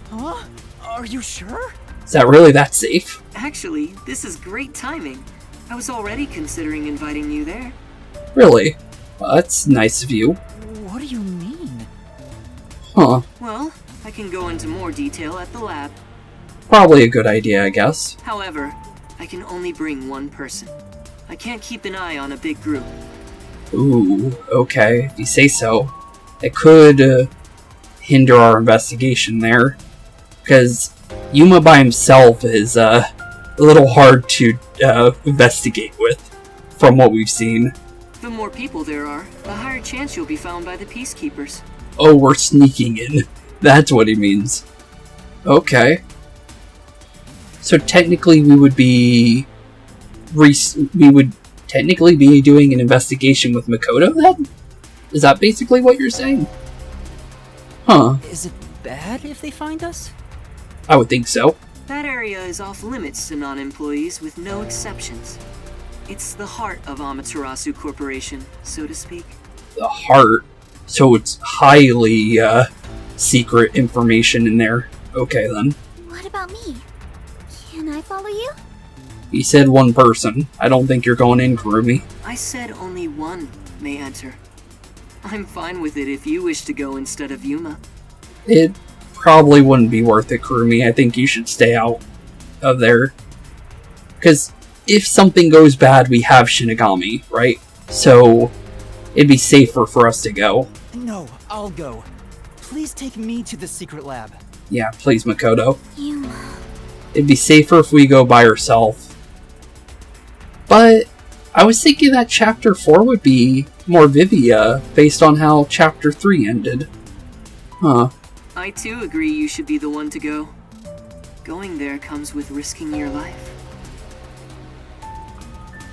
Huh? Are you sure? Is that really that safe? Actually, this is great timing. I was already considering inviting you there. Really? Well, that's nice of you. What do you mean? Huh. Well, I can go into more detail at the lab. Probably a good idea, I guess. However, I can only bring one person. I can't keep an eye on a big group. Ooh, okay, if you say so. It could hinder our investigation there. Because Yuma by himself is a little hard to investigate with, from what we've seen. The more people there are, the higher chance you'll be found by the peacekeepers. Oh, we're sneaking in. That's what he means. Okay. So technically we would be... technically be doing an investigation with Makoto, then? Is that basically what you're saying? Huh. Is it bad if they find us? I would think so. That area is off limits to non-employees with no exceptions. It's the heart of Amaterasu Corporation, so to speak. The heart? So it's highly, secret information in there. Okay, then. What about me? Can I follow you? He said one person. I don't think you're going in, Kurumi. I said only one may enter. I'm fine with it if you wish to go instead of Yuma. It probably wouldn't be worth it, Kurumi. I think you should stay out of there. Because if something goes bad, we have Shinigami, right? So it'd be safer for us to go. No, I'll go. Please take me to the secret lab. Yeah, please, Makoto. Yuma. It'd be safer if we go by ourselves. But I was thinking that Chapter 4 would be more Vivia, based on how Chapter 3 ended. Huh. I too agree you should be the one to go. Going there comes with risking your life.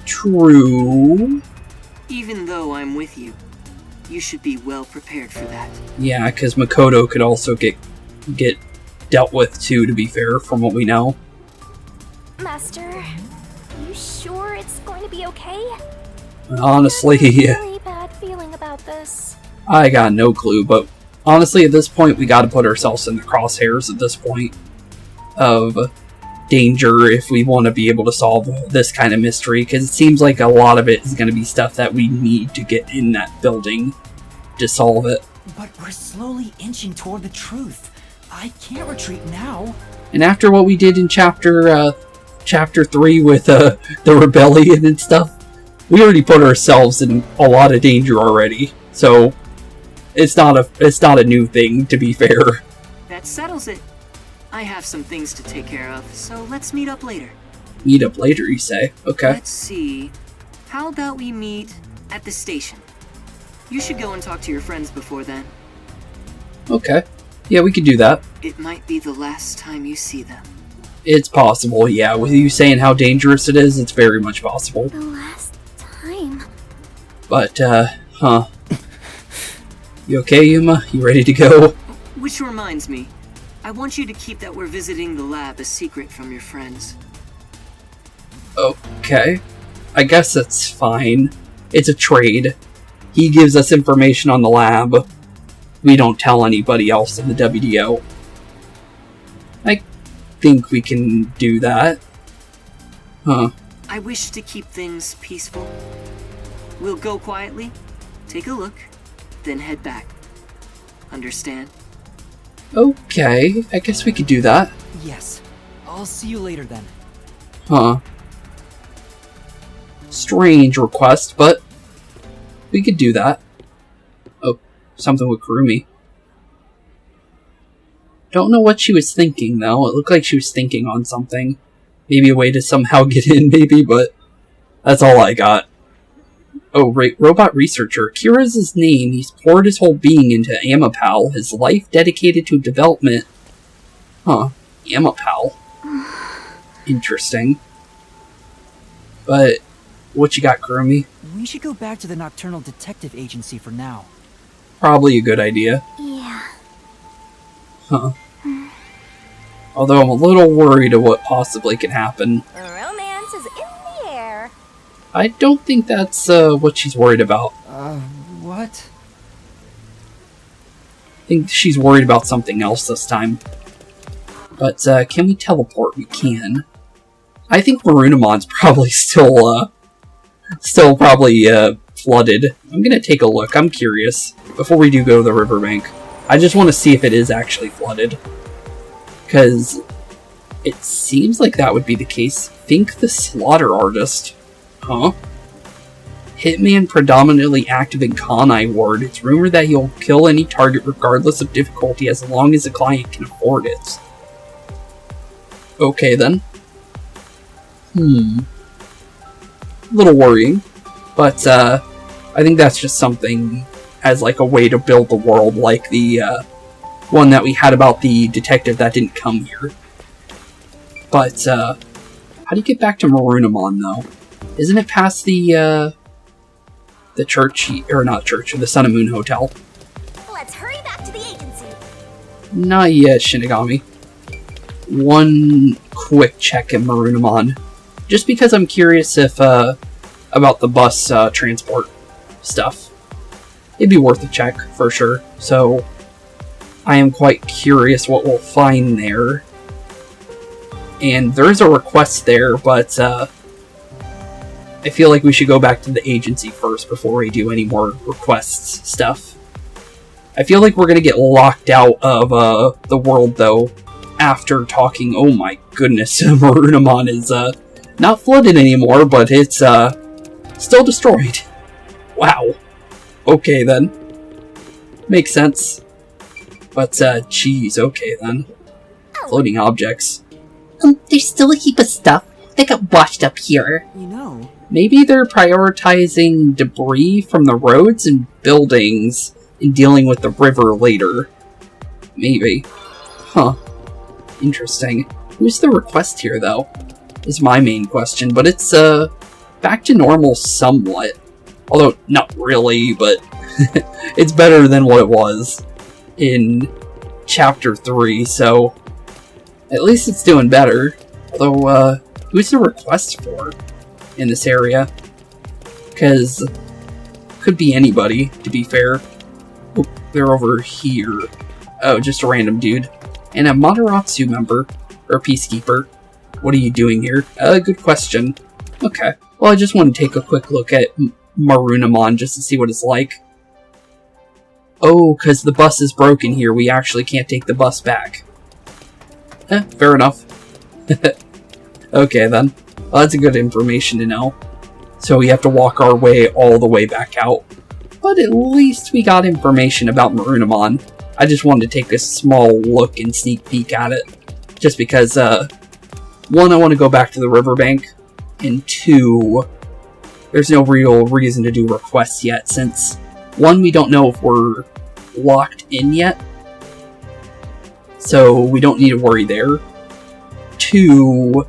True. Even though I'm with you, you should be well prepared for that. Yeah, because Makoto could also get dealt with too, to be fair, from what we know. Master, you sure it's going to be okay? Honestly, I have a really bad feeling about this. I got no clue, but honestly, at this point, we got to put ourselves in the crosshairs at this point of danger if we want to be able to solve this kind of mystery, because it seems like a lot of it is going to be stuff that we need to get in that building to solve it. But we're slowly inching toward the truth. I can't retreat now. And after what we did in chapter 3 with the rebellion and stuff, we already put ourselves in a lot of danger already. So it's not a new thing, to be fair. That settles it. I have some things to take care of, so let's meet up later. Meet up later, you say? Okay. Let's see. How about we meet at the station? You should go and talk to your friends before then. Okay. Yeah, we could do that. It might be the last time you see them. It's possible, yeah. With you saying how dangerous it is, it's very much possible. The last time. But, huh. You okay, Yuma? You ready to go? Which reminds me, I want you to keep that we're visiting the lab a secret from your friends. Okay. I guess that's fine. It's a trade. He gives us information on the lab. We don't tell anybody else in the WDO. I think we can do that. Huh. I wish to keep things peaceful. We'll go quietly, take a look, then head back. Understand? Okay, I guess we could do that. Yes. I'll see you later then. Huh. Strange request, but we could do that. Oh, something with Kurumi. Don't know what she was thinking, though. It looked like she was thinking on something. Maybe a way to somehow get in, maybe, but that's all I got. Oh, right, robot researcher. Kira's his name. He's poured his whole being into Amapal, his life dedicated to development. Huh. Amapal. Interesting. But, what you got, Kurumi? We should go back to the Nocturnal Detective Agency for now. Probably a good idea. Yeah. Huh. Although I'm a little worried of what possibly can happen. Romance is in the air. I don't think that's what she's worried about. What? I think she's worried about something else this time. But, can we teleport? We can. I think Marunamon's probably still probably, flooded. I'm gonna take a look. I'm curious. Before we do go to the riverbank. I just want to see if it is actually flooded. Because it seems like that would be the case. Think the Slaughter Artist. Huh? Hitman predominantly active in Kanai Ward. It's rumored that he'll kill any target regardless of difficulty as long as the client can afford it. Okay then. A little worrying. But I think that's just something as like a way to build the world, like the one that we had about the detective that didn't come here. But how do you get back to Marunamon though? Isn't it past the church, or not church, or the Sun and Moon Hotel? Let's hurry back to the agency. Not yet, Shinigami. One quick check at Marunamon. Just because I'm curious if about the bus transport stuff. It'd be worth a check, for sure. So, I am quite curious what we'll find there. And there's a request there, but I feel like we should go back to the agency first before we do any more requests stuff. I feel like we're going to get locked out of the world, though, after talking. Oh my goodness, Marunamon is not flooded anymore, but it's still destroyed. Wow. Okay then. Makes sense. But, geez, okay then. Floating objects. There's still a heap of stuff that got washed up here. You know... Maybe they're prioritizing debris from the roads and buildings and dealing with the river later. Maybe. Huh. Interesting. Who's the request here, though? Is my main question, but it's, back to normal somewhat. Although, not really, but it's better than what it was in Chapter 3, so at least it's doing better. Although, who's the request for in this area? Because could be anybody, to be fair. Oh, they're over here. Oh, just a random dude. And a Materatsu member, or peacekeeper. What are you doing here? Good question. Okay. Well, I just want to take a quick look at Marunamon just to see what it's like. Oh, because the bus is broken here. We actually can't take the bus back. Fair enough. Okay, then. Well, that's a good information to know. So we have to walk our way all the way back out. But at least we got information about Marunamon. I just wanted to take a small look and sneak peek at it. Just because, one, I want to go back to the riverbank. And two, there's no real reason to do requests yet, since, one, we don't know if we're locked in yet. So we don't need to worry there. Two,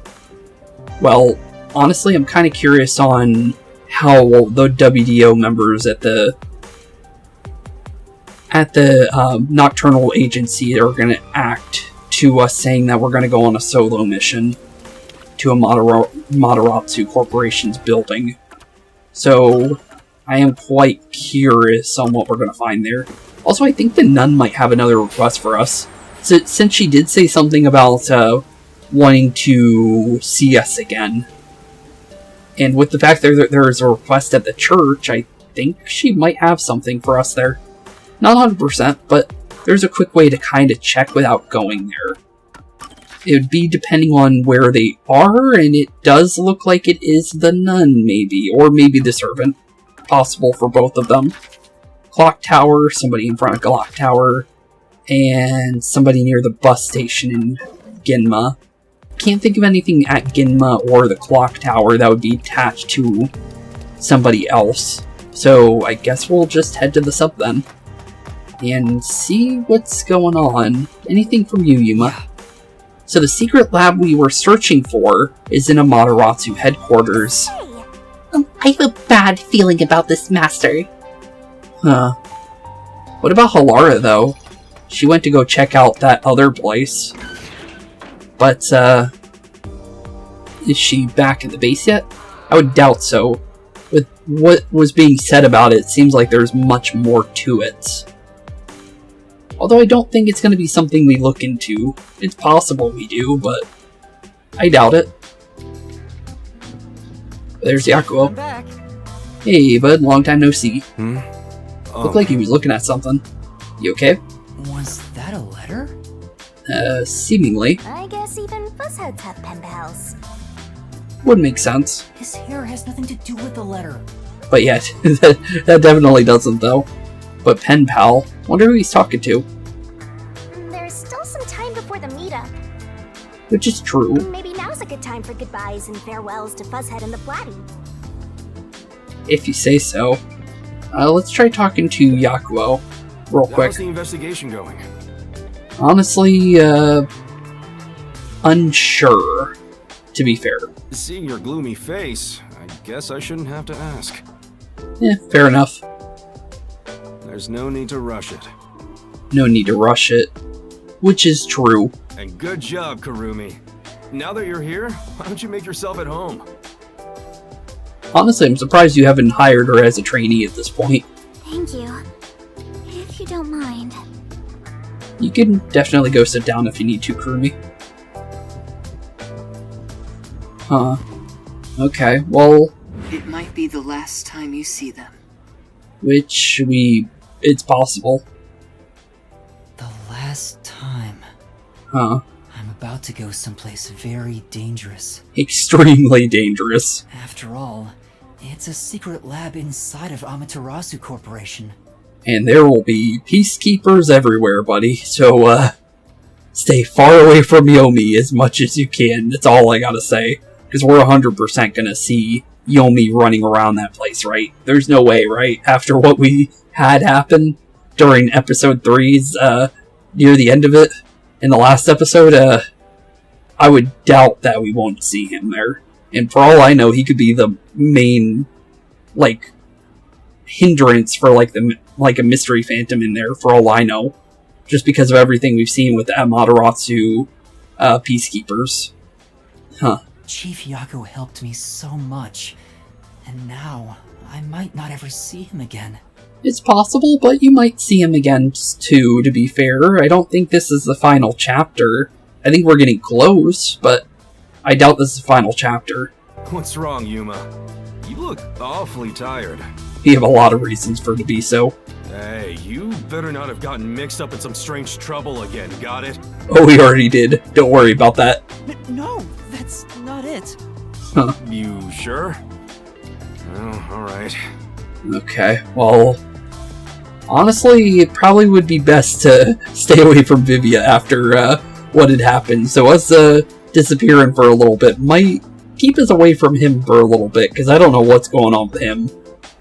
well, honestly, I'm kind of curious on how the WDO members at the Nocturnal Agency are going to act to us saying that we're going to go on a solo mission to a Materatsu Corporation's building. So I am quite curious on what we're going to find there. Also, I think the nun might have another request for us. So, since she did say something about wanting to see us again. And with the fact that there is a request at the church, I think she might have something for us there. Not 100%, but there's a quick way to kind of check without going there. It would be depending on where they are, and it does look like it is the nun, maybe. Or maybe the servant. Possible for both of them. Clock tower, somebody in front of clock tower, and somebody near the bus station in Ginma. Can't think of anything at Ginma or the clock tower that would be attached to somebody else. So I guess we'll just head to the sub then. And see what's going on. Anything from you, Yuma? So the secret lab we were searching for is in Amaterasu headquarters. I have a bad feeling about this, Master. Huh. What about Halara, though? She went to go check out that other place. But, is she back at the base yet? I would doubt so. With what was being said about it, it seems like there's much more to it. Although I don't think it's going to be something we look into. It's possible we do, but I doubt it. There's Yakou. Hey, bud. Long time no see. Looked like he was looking at something. You okay? Was that a letter? Seemingly. I guess even fuzzheads have pen pals. Would make sense. His hair has nothing to do with the letter. But yet, that definitely doesn't, though. But pen pal. Wonder who he's talking to. There's still some time before the meetup. Which is true. Maybe now's a good time for goodbyes and farewells to Fuzzhead and the Flatty. If you say so. Let's try talking to Yakou real quick. How's the investigation going? Honestly, unsure, to be fair. Seeing your gloomy face, I guess I shouldn't have to ask. Yeah, fair enough. There's no need to rush it. No need to rush it. Which is true. And good job, Kurumi. Now that you're here, why don't you make yourself at home? Honestly, I'm surprised you haven't hired her as a trainee at this point. Thank you. If you don't mind. You can definitely go sit down if you need to, Kurumi. Huh. Okay, well... It might be the last time you see them. Which it's possible. The last time. Huh. I'm about to go someplace very dangerous. Extremely dangerous. After all, it's a secret lab inside of Amaterasu Corporation. And there will be peacekeepers everywhere, buddy. So, stay far away from Yomi as much as you can. That's all I gotta say. Because we're 100% gonna see Yomi running around that place, right? There's no way, right? After what we had happen during episode 3's, near the end of it, in the last episode, I would doubt that we won't see him there. And for all I know, he could be the main, like, hindrance for, like, a mystery phantom in there, for all I know. Just because of everything we've seen with the Amaterasu peacekeepers. Huh. Chief Yakou helped me so much, and now I might not ever see him again. It's possible, but you might see him again too, to be fair. I don't think this is the final chapter. I think we're getting close, but I doubt this is the final chapter. What's wrong, Yuma? You look awfully tired. We have a lot of reasons for it to be so. Hey, you better not have gotten mixed up in some strange trouble again, got it? Oh, we already did. Don't worry about that. No, that's not it. Huh. You sure? Oh, alright. Okay, well, honestly, it probably would be best to stay away from Vivia after what had happened. So us disappearing for a little bit might keep us away from him for a little bit, because I don't know what's going on with him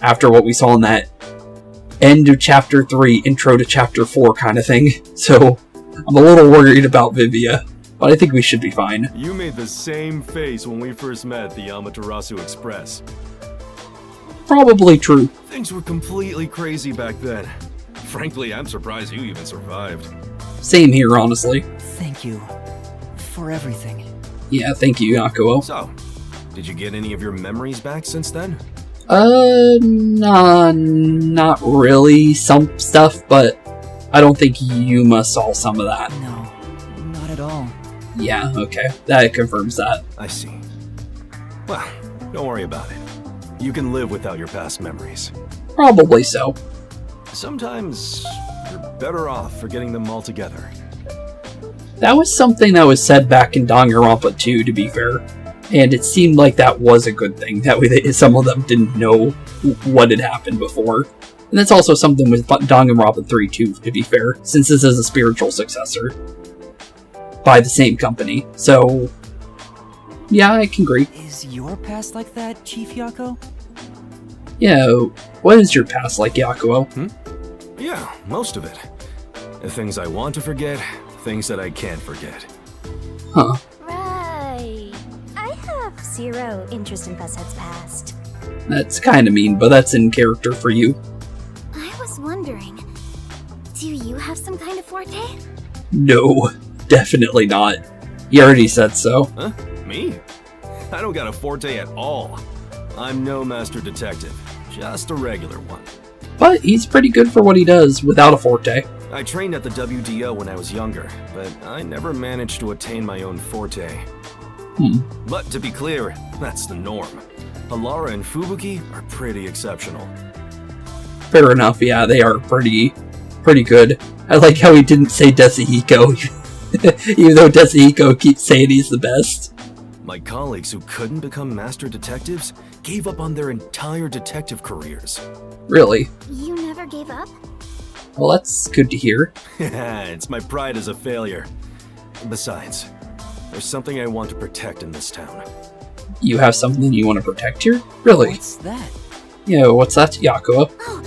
after what we saw in that end of Chapter 3, intro to Chapter 4 kind of thing. So I'm a little worried about Vivia, but I think we should be fine. You made the same face when we first met at the Amaterasu Express. Probably true. Things were completely crazy back then. Frankly, I'm surprised you even survived. Same here, honestly. Thank you for everything. Yeah, thank you, Yakou. So, did you get any of your memories back since then? Not really. Some stuff, but I don't think Yuma saw some of that. No, not at all. Yeah, okay. That confirms that. I see. Well, don't worry about it. You can live without your past memories. Probably so. Sometimes you're better off forgetting them altogether. That was something that was said back in Danganronpa 2, to be fair. And it seemed like that was a good thing. That way some of them didn't know what had happened before. And that's also something with Danganronpa 3 too, to be fair, since this is a spiritual successor by the same company. So, yeah, I can agree. Is your past like that, Chief Yakou? Yeah, what is your past like, Yakou? Yeah, most of it. The things I want to forget, things that I can't forget. Huh. Right. I have zero interest in Fushead's past. That's kinda mean, but that's in character for you. I was wondering, do you have some kind of forte? No, definitely not. You already said so. Huh? Me? I don't got a forte at all. I'm no master detective, just a regular one. But he's pretty good for what he does without a forte. I trained at the WDO when I was younger, but I never managed to attain my own forte. But to be clear, that's the norm. Halara and Fubuki are pretty exceptional. Fair enough, yeah, they are pretty good. I like how he didn't say Desahiko, even though Desahiko keeps saying he's the best. My colleagues who couldn't become master detectives gave up on their entire detective careers. Really? You never gave up? Well, that's good to hear. It's my pride as a failure. Besides, there's something I want to protect in this town. You have something you want to protect here? Really? What's that? Yeah, what's that, Yakou? Oh,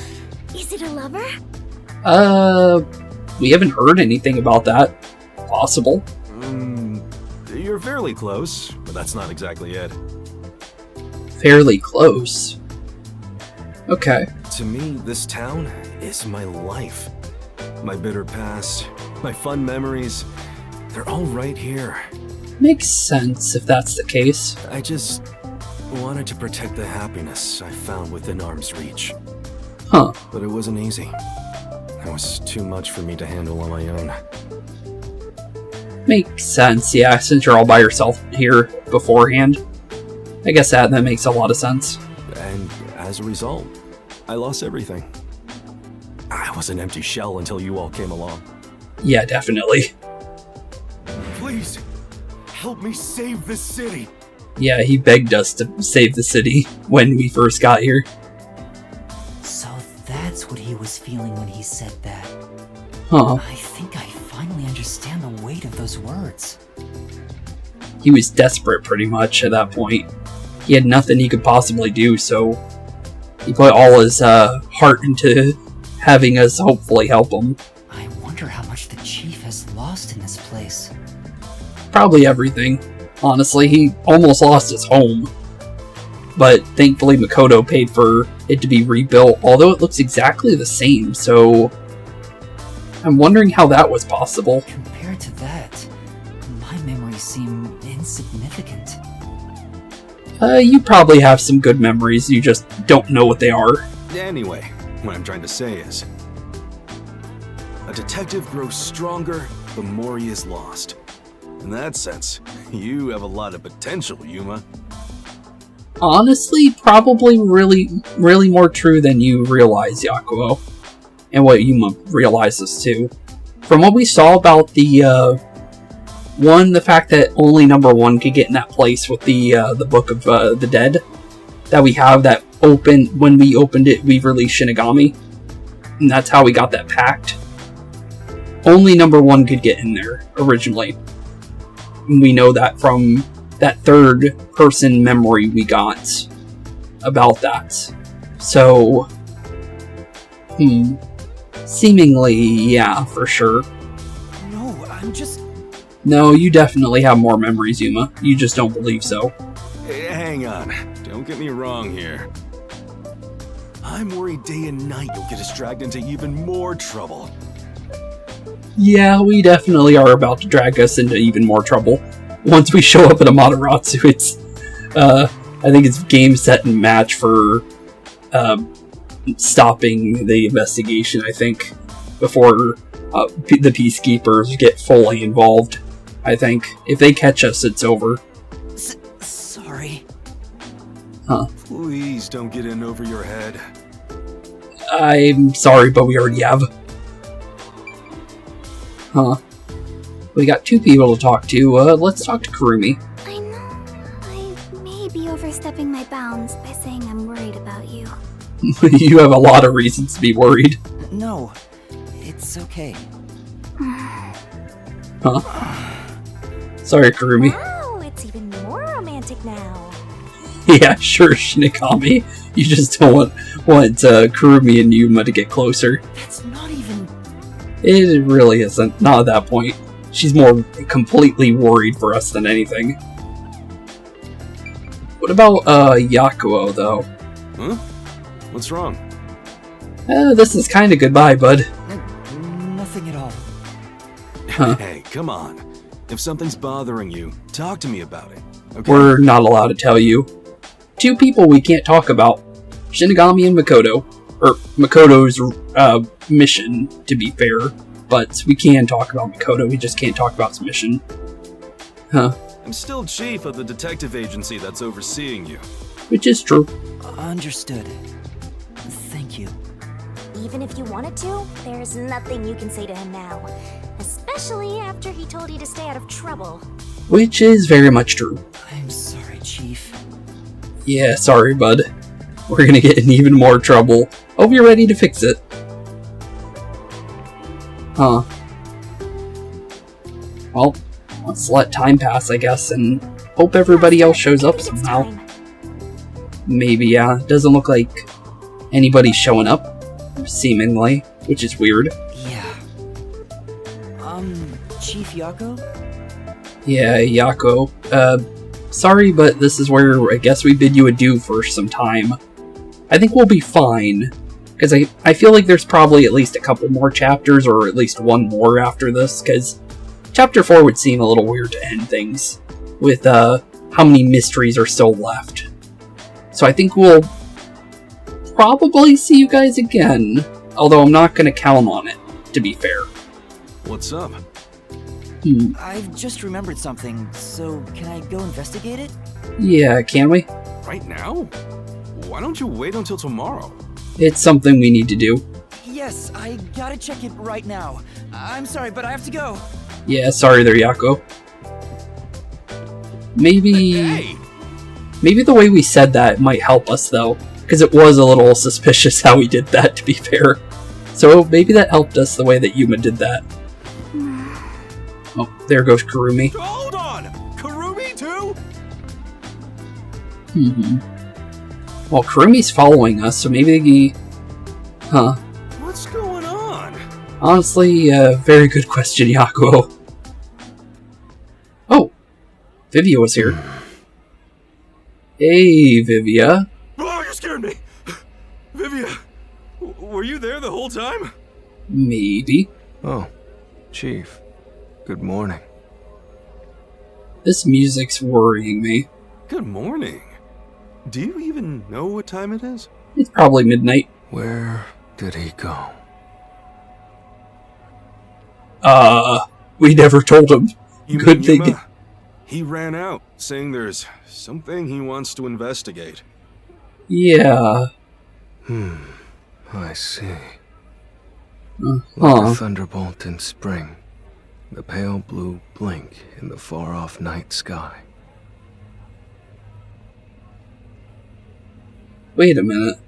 is it a lover? We haven't heard anything about that. Possible. You're fairly close, but that's not exactly it. Fairly close. Okay. To me, this town is my life. My bitter past, my fun memories, they're all right here. Makes sense if that's the case. I just wanted to protect the happiness I found within arm's reach. Huh. But it wasn't easy. It was too much for me to handle on my own. Makes sense, yeah, since you're all by yourself here beforehand. I guess that makes a lot of sense. And as a result, I lost everything. I was an empty shell until you all came along. Yeah, definitely. Please, help me save this city. Yeah, he begged us to save the city when we first got here. So that's what he was feeling when he said that. Huh. I think I finally understand the weight of those words. He was desperate pretty much at that point. He had nothing he could possibly do, so he put all his heart into having us hopefully help him. I wonder how much the chief lost in this place? Probably everything. Honestly, he almost lost his home. But thankfully Makoto paid for it to be rebuilt, although it looks exactly the same, so I'm wondering how that was possible. Compared to that, my memories seem insignificant. You probably have some good memories, you just don't know what they are. Anyway, what I'm trying to say is, a detective grows stronger the more he is lost. In that sense, you have a lot of potential, Yuma. Honestly, probably really more true than you realize, Yakou. And what Yuma realizes too. From what we saw about the, the fact that only number 1 could get in that place with the Book of the Dead, that we have that open, when we opened it, we released Shinigami. And that's how we got that pact. Only number 1 could get in there, originally. And we know that from that third-person memory we got about that. So, seemingly, yeah, for sure. No, I'm just... No, you definitely have more memories, Yuma. You just don't believe so. Hey, hang on. Don't get me wrong here. I'm worried day and night you'll get us dragged into even more trouble. Yeah, we definitely are about to drag us into even more trouble. Once we show up at Amaterasu, it's, I think it's game, set, and match for, stopping the investigation, I think, before, the Peacekeepers get fully involved, I think. If they catch us, it's over. Sorry. Huh. Please don't get in over your head. I'm sorry, but we already have. Huh. We got 2 people to talk to. Let's talk to Kurumi. I know I may be overstepping my bounds by saying I'm worried about you. You have a lot of reasons to be worried. No, it's okay. Huh? Sorry, Kurumi. Wow, it's even more romantic now. Yeah, sure, Shinigami. You just don't want Kurumi and Yuma to get closer. That's not even... It really isn't. Not at that point. She's more completely worried for us than anything. What about, Yakou, though? Huh? What's wrong? This is kinda goodbye, bud. Nothing at all. Huh. Hey, come on. If something's bothering you, talk to me about it, okay? We're not allowed to tell you. 2 people we can't talk about. Shinigami and Makoto. Or, Makoto's, mission, to be fair. But we can talk about Makoto, we just can't talk about his mission. Huh. I'm still chief of the detective agency that's overseeing you. Which is true. Understood. Thank you. Even if you wanted to, there's nothing you can say to him now. Especially after he told you to stay out of trouble. Which is very much true. I'm sorry, Chief. Yeah, sorry, bud. We're gonna get in even more trouble. Hope you're ready to fix it. Huh. Well, let's let time pass, I guess, and hope everybody else shows up somehow. Maybe, yeah. Doesn't look like anybody's showing up, seemingly, which is weird. Yeah. Chief Yakou? Yeah, Yakou. Sorry, but this is where I guess we bid you adieu for some time. I think we'll be fine, because I feel like there's probably at least a couple more chapters, or at least one more after this, because Chapter 4 would seem a little weird to end things, with how many mysteries are still left. So I think we'll probably see you guys again, although I'm not going to count on it, to be fair. What's up? I've just remembered something, so can I go investigate it? Yeah, can we? Right now? Why don't you wait until tomorrow? It's something we need to do. Yes, I gotta check it right now. I'm sorry, but I have to go. Yeah, sorry there, Yakou. Maybe the way we said that might help us, though, because it was a little suspicious how we did that, to be fair. So maybe that helped us the way that Yuma did that. Oh, there goes Kurumi. Hold on! Kurumi too? Well, Kurumi's following us, so maybe he... Huh. What's going on? Honestly, very good question, Yakou. Oh, Vivia was here. Hey, Vivia. Oh, you scared me! Vivia, were you there the whole time? Maybe. Oh, Chief. Good morning. This music's worrying me. Good morning. Do you even know what time it is? It's probably midnight. Where did he go? We never told him. Good thing. Yuma? He ran out, saying there's something he wants to investigate. Yeah. I see. Like a thunderbolt in spring. The pale blue blink in the far-off night sky. Wait a minute.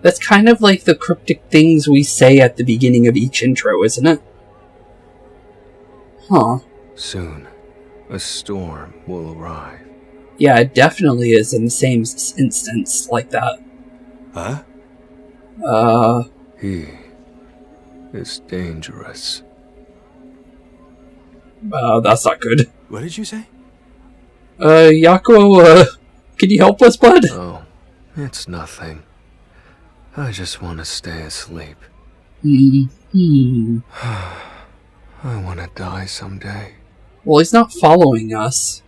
That's kind of like the cryptic things we say at the beginning of each intro, isn't it? Huh. Soon, a storm will arrive. Yeah, it definitely is in the same instance like that. Huh? He is dangerous. That's not good. What did you say? Yakou, can you help us, bud? Oh, it's nothing. I just want to stay asleep. I want to die someday. Well, he's not following us.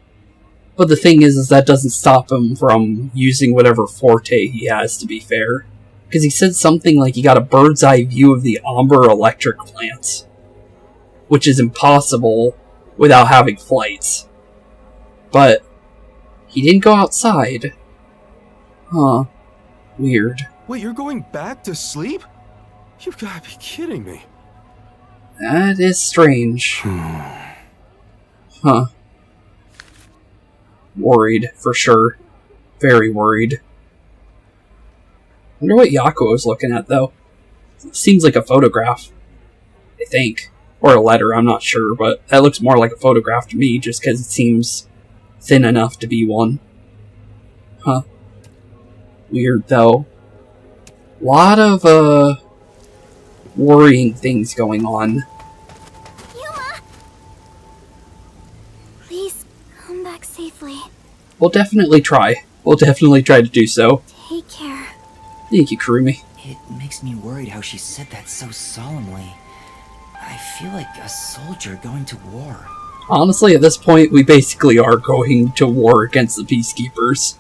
But the thing is that doesn't stop him from using whatever forte he has, to be fair. Because he said something like he got a bird's eye view of the Amber electric plants. Which is impossible without having flights. But he didn't go outside. Huh. Weird. Wait, you're going back to sleep? You've got to be kidding me. That is strange. Huh. Worried, for sure. Very worried. Wonder what Yakou was looking at, though. Seems like a photograph. I think. Or a letter, I'm not sure, but that looks more like a photograph to me, just because it seems thin enough to be one. Huh. Weird, though. Lot of, worrying things going on. Yuma! Please, come back safely. We'll definitely try. We'll definitely try to do so. Take care. Thank you, Kurumi. It makes me worried how she said that so solemnly. I feel like a soldier going to war. Honestly, at this point, we basically are going to war against the Peacekeepers.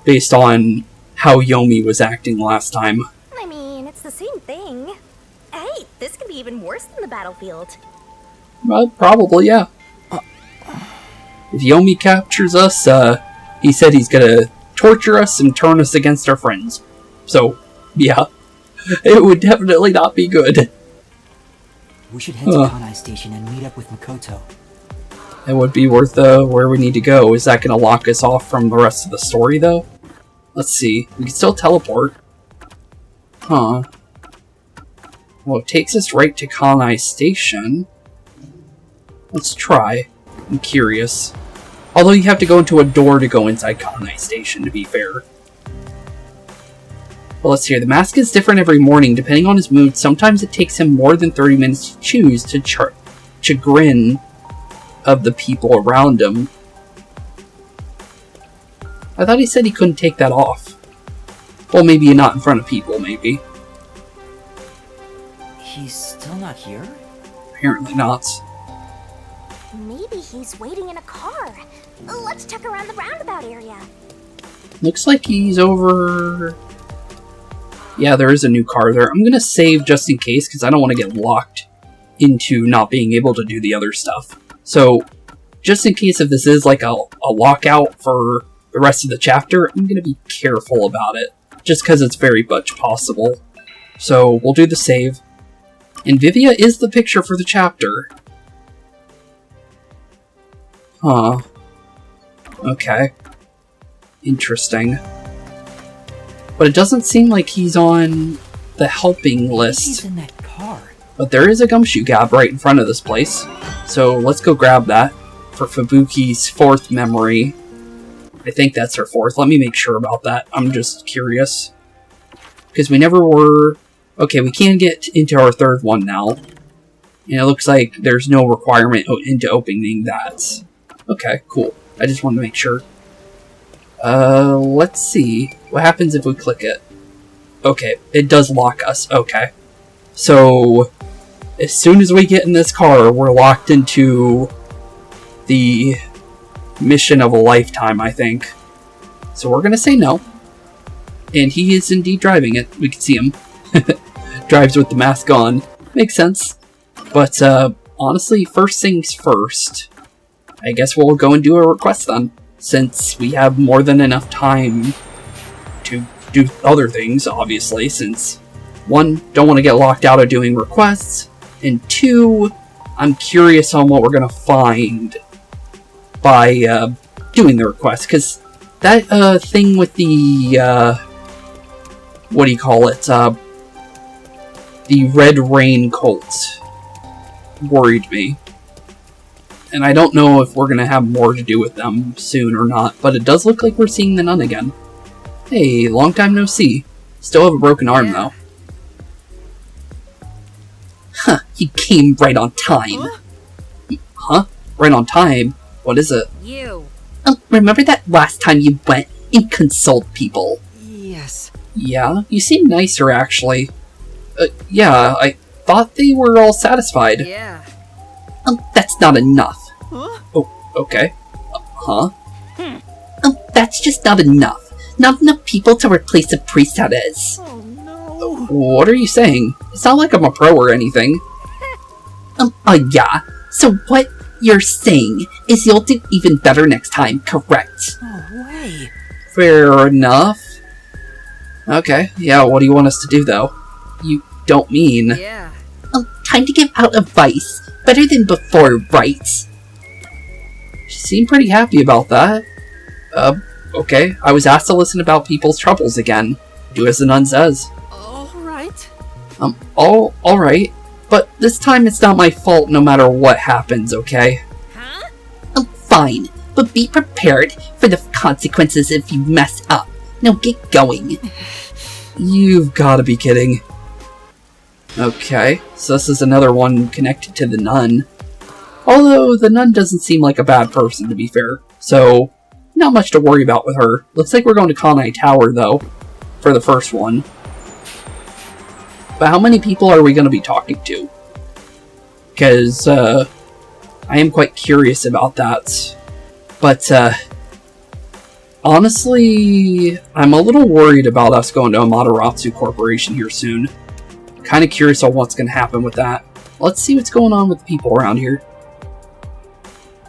Based on how Yomi was acting last time. I mean, it's the same thing. Hey, this could be even worse than the battlefield. Probably, yeah. If Yomi captures us, he said he's gonna torture us and turn us against our friends. So, yeah. It would definitely not be good. We should head to Kanai Station and meet up with Makoto. It would be worth where we need to go. Is that gonna lock us off from the rest of the story, though? Let's see. We can still teleport. Huh. Well, it takes us right to Kanai Station. Let's try. I'm curious. Although you have to go into a door to go inside Kanai Station, to be fair. Well, let's hear. The mask is different every morning, depending on his mood. Sometimes it takes him more than 30 minutes to choose, to chagrin of the people around him. I thought he said he couldn't take that off. Well, maybe not in front of people, maybe. He's still not here? Apparently not. Maybe he's waiting in a car. Let's check around the roundabout area. Looks like he's over... Yeah, there is a new car there. I'm gonna save just in case, because I don't want to get locked into not being able to do the other stuff. So, just in case if this is like a lockout for the rest of the chapter, I'm gonna be careful about it. Just because it's very much possible. So, we'll do the save. And Vivia is the picture for the chapter. Huh. Okay. Interesting. But it doesn't seem like he's on the helping list. He's in that car. But there is a gumshoe gap right in front of this place. So let's go grab that for Fubuki's 4th memory. I think that's her 4th. Let me make sure about that. I'm just curious. Because we never were... Okay, we can get into our third one now. And it looks like there's no requirement into opening that. Okay, cool. I just wanted to make sure. Let's see. What happens if we click it? Okay, it does lock us. Okay. So, as soon as we get in this car, we're locked into the mission of a lifetime, I think. So we're gonna say no. And he is indeed driving it. We can see him. Drives with the mask on. Makes sense. But, honestly, first things first. I guess we'll go and do a request then. Since we have more than enough time to do other things, obviously. Since, one, don't want to get locked out of doing requests. And two, I'm curious on what we're going to find by doing the request. Because that thing with the, what do you call it? The Red Rain cult worried me. And I don't know if we're going to have more to do with them soon or not, but it does look like we're seeing the nun again. Hey, long time no see. Still have a broken arm, though. Huh, you came right on time. Huh? Right on time? What is it? You. Remember that last time you went and consoled people? Yes. Yeah, you seem nicer, actually. Yeah, I thought they were all satisfied. Yeah. That's not enough. Huh? Oh, okay. Huh? That's just not enough. Not enough people to replace the priest that is. Oh no. What are you saying? It's not like I'm a pro or anything. Yeah. So what you're saying is you'll do even better next time, correct? No way. Fair enough. Okay, yeah, what do you want us to do, though? You don't mean... Yeah. Time to give out advice. Better than before, right? She seemed pretty happy about that. Okay. I was asked to listen about people's troubles again. Do as the nun says. Alright. Alright. But this time it's not my fault no matter what happens, okay? Huh? Fine. But be prepared for the consequences if you mess up. Now get going. You've gotta be kidding. Okay, so this is another one connected to the nun. Although, the nun doesn't seem like a bad person, to be fair. So, not much to worry about with her. Looks like we're going to Kanai Tower, though, for the first one. But how many people are we going to be talking to? Because, I am quite curious about that. But, honestly, I'm a little worried about us going to Amaterasu Corporation here soon. Kind of curious on what's going to happen with that. Let's see what's going on with the people around here.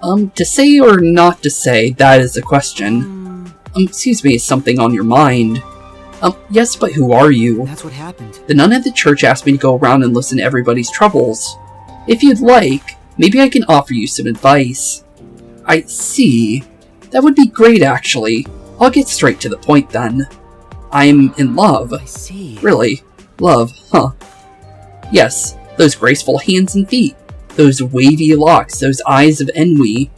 To say or not to say, that is the question. Excuse me, is something on your mind? Yes, but who are you? That's what happened. The nun at the church asked me to go around and listen to everybody's troubles. If you'd like, maybe I can offer you some advice. I see. That would be great, actually. I'll get straight to the point, then. I'm in love. I see. Really? Love, huh? Yes, those graceful hands and feet, those wavy locks, those eyes of ennui,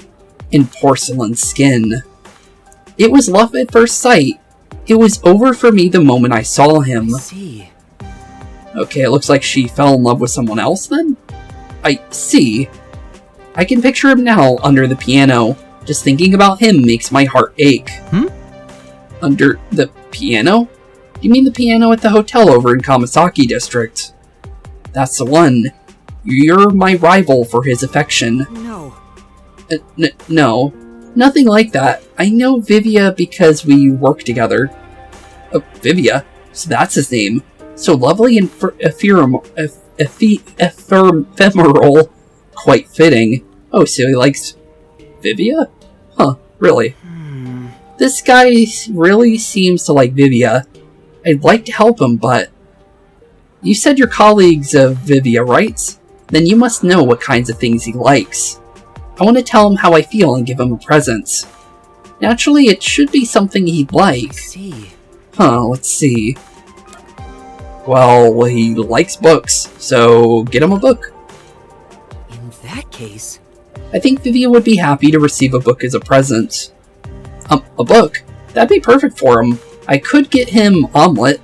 and porcelain skin. It was love at first sight. It was over for me the moment I saw him. I see. Okay, it looks like she fell in love with someone else then? I see. I can picture him now under the piano. Just thinking about him makes my heart ache. Under the piano? You mean the piano at the hotel over in Kamasaki District? That's the one. You're my rival for his affection. No. No. Nothing like that. I know Vivia because we work together. Vivia? So that's his name. So lovely and ephemeral. Quite fitting. Oh, so he likes Vivia? Huh, really? This guy really seems to like Vivia. I'd like to help him, but... You said your colleague's Vivia, right? Then you must know what kinds of things he likes. I want to tell him how I feel and give him a present. Naturally, it should be something he'd like. I see. Huh, let's see. Well, he likes books, so get him a book. In that case... I think Vivia would be happy to receive a book as a present. A book? That'd be perfect for him. I could get him Omelette.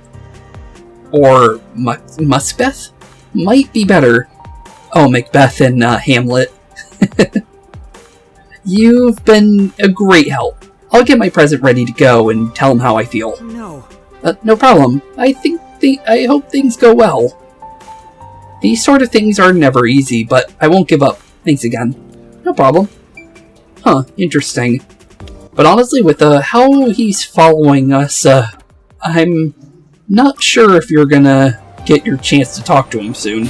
Or Musbeth? Might be better. Oh, Macbeth and Hamlet. You've been a great help. I'll get my present ready to go and tell him how I feel. No. No problem. I hope things go well. These sort of things are never easy, but I won't give up. Thanks again. No problem. Huh, interesting. But honestly, with how he's following us, I'm not sure if you're gonna get your chance to talk to him soon.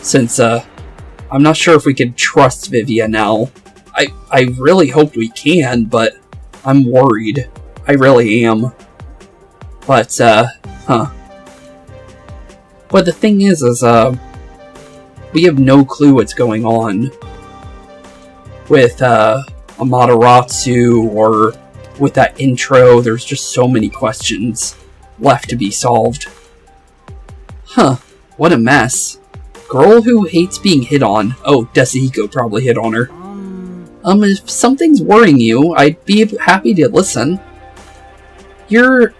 Since, I'm not sure if we can trust Vivia now. I really hope we can, but I'm worried. I really am. But, But the thing is, we have no clue what's going on with, Amaterasu, or with that intro. There's just so many questions left to be solved. Huh, what a mess. Girl who hates being hit on. Oh, Desahiko probably hit on her. If something's worrying you, I'd be happy to listen. You're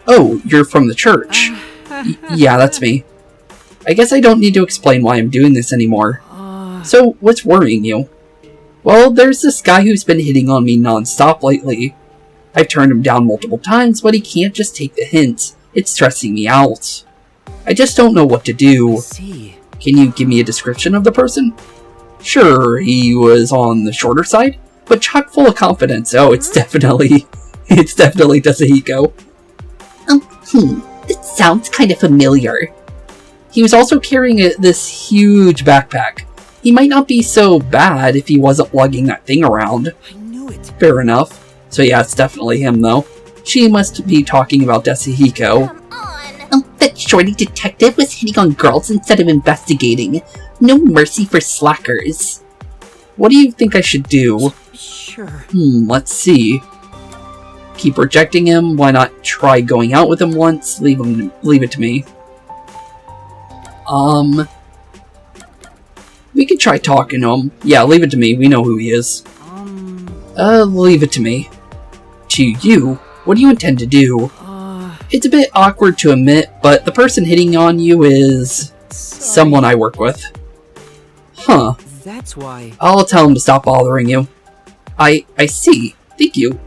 from the church. Yeah, that's me. I guess I don't need to explain why I'm doing this anymore. So, what's worrying you? Well, there's this guy who's been hitting on me non-stop lately. I've turned him down multiple times, but he can't just take the hint. It's stressing me out. I just don't know what to do. Can you give me a description of the person? Sure, he was on the shorter side, but chock full of confidence. Oh, it's definitely Desahiko. It sounds kind of familiar. He was also carrying this huge backpack. He might not be so bad if he wasn't lugging that thing around. I knew it. Fair enough. So yeah, it's definitely him though. She must be talking about Desahiko. That shorty detective was hitting on girls instead of investigating. No mercy for slackers. What do you think I should do? Sure. Let's see. Keep rejecting him? Why not try going out with him once? Leave it to me. We could try talking to him. Yeah, leave it to me. We know who he is. Leave it to me. To you? What do you intend to do? It's a bit awkward to admit, but the person hitting on you is someone I work with. Huh. That's why. I'll tell him to stop bothering you. I see. Thank you.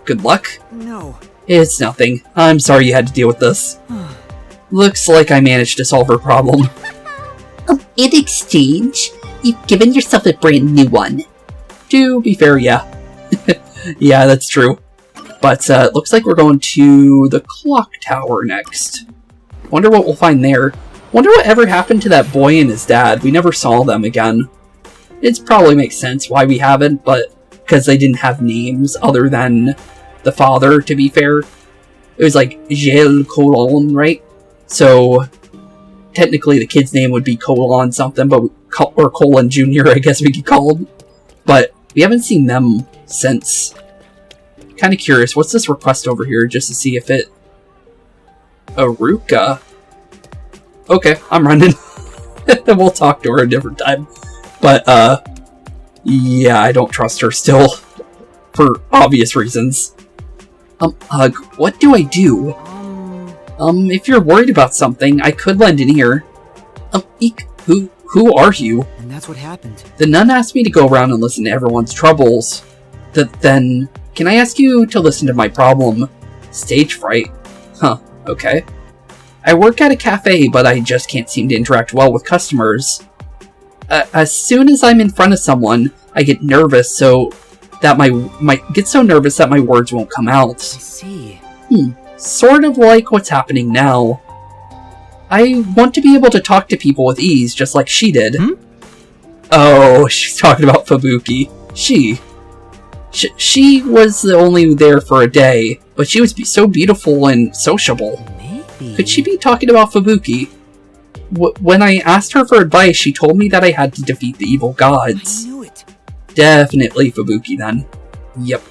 Good luck? No. It's nothing. I'm sorry you had to deal with this. Looks like I managed to solve her problem. In exchange, you've given yourself a brand new one. To be fair, yeah. Yeah, that's true. But it looks like we're going to the clock tower next. Wonder what we'll find there. Wonder what ever happened to that boy and his dad. We never saw them again. It probably makes sense why we haven't, but because they didn't have names other than the father, to be fair. It was like Gilles Colon, right? So technically the kid's name would be Colon something, but or Colon Jr., I guess we could call him. But we haven't seen them since. Kind of curious. What's this request over here, just to see if it... Aruka? Okay, I'm running. We'll talk to her a different time. But, yeah, I don't trust her still. For obvious reasons. What do I do? If you're worried about something, I could lend an ear. Eek, who are you? And that's what happened. The nun asked me to go around and listen to everyone's troubles. Then, can I ask you to listen to my problem? Stage fright. Huh, okay. I work at a cafe, but I just can't seem to interact well with customers. As soon as I'm in front of someone, I get nervous so that my words won't come out. I see. Sort of like what's happening now. I want to be able to talk to people with ease, just like she did. Oh, she's talking about Fubuki. She was only there for a day, but she was so beautiful and sociable. Maybe. Could she be talking about Fubuki? When I asked her for advice, she told me that I had to defeat the evil gods. I knew it. Definitely Fubuki then. Yep.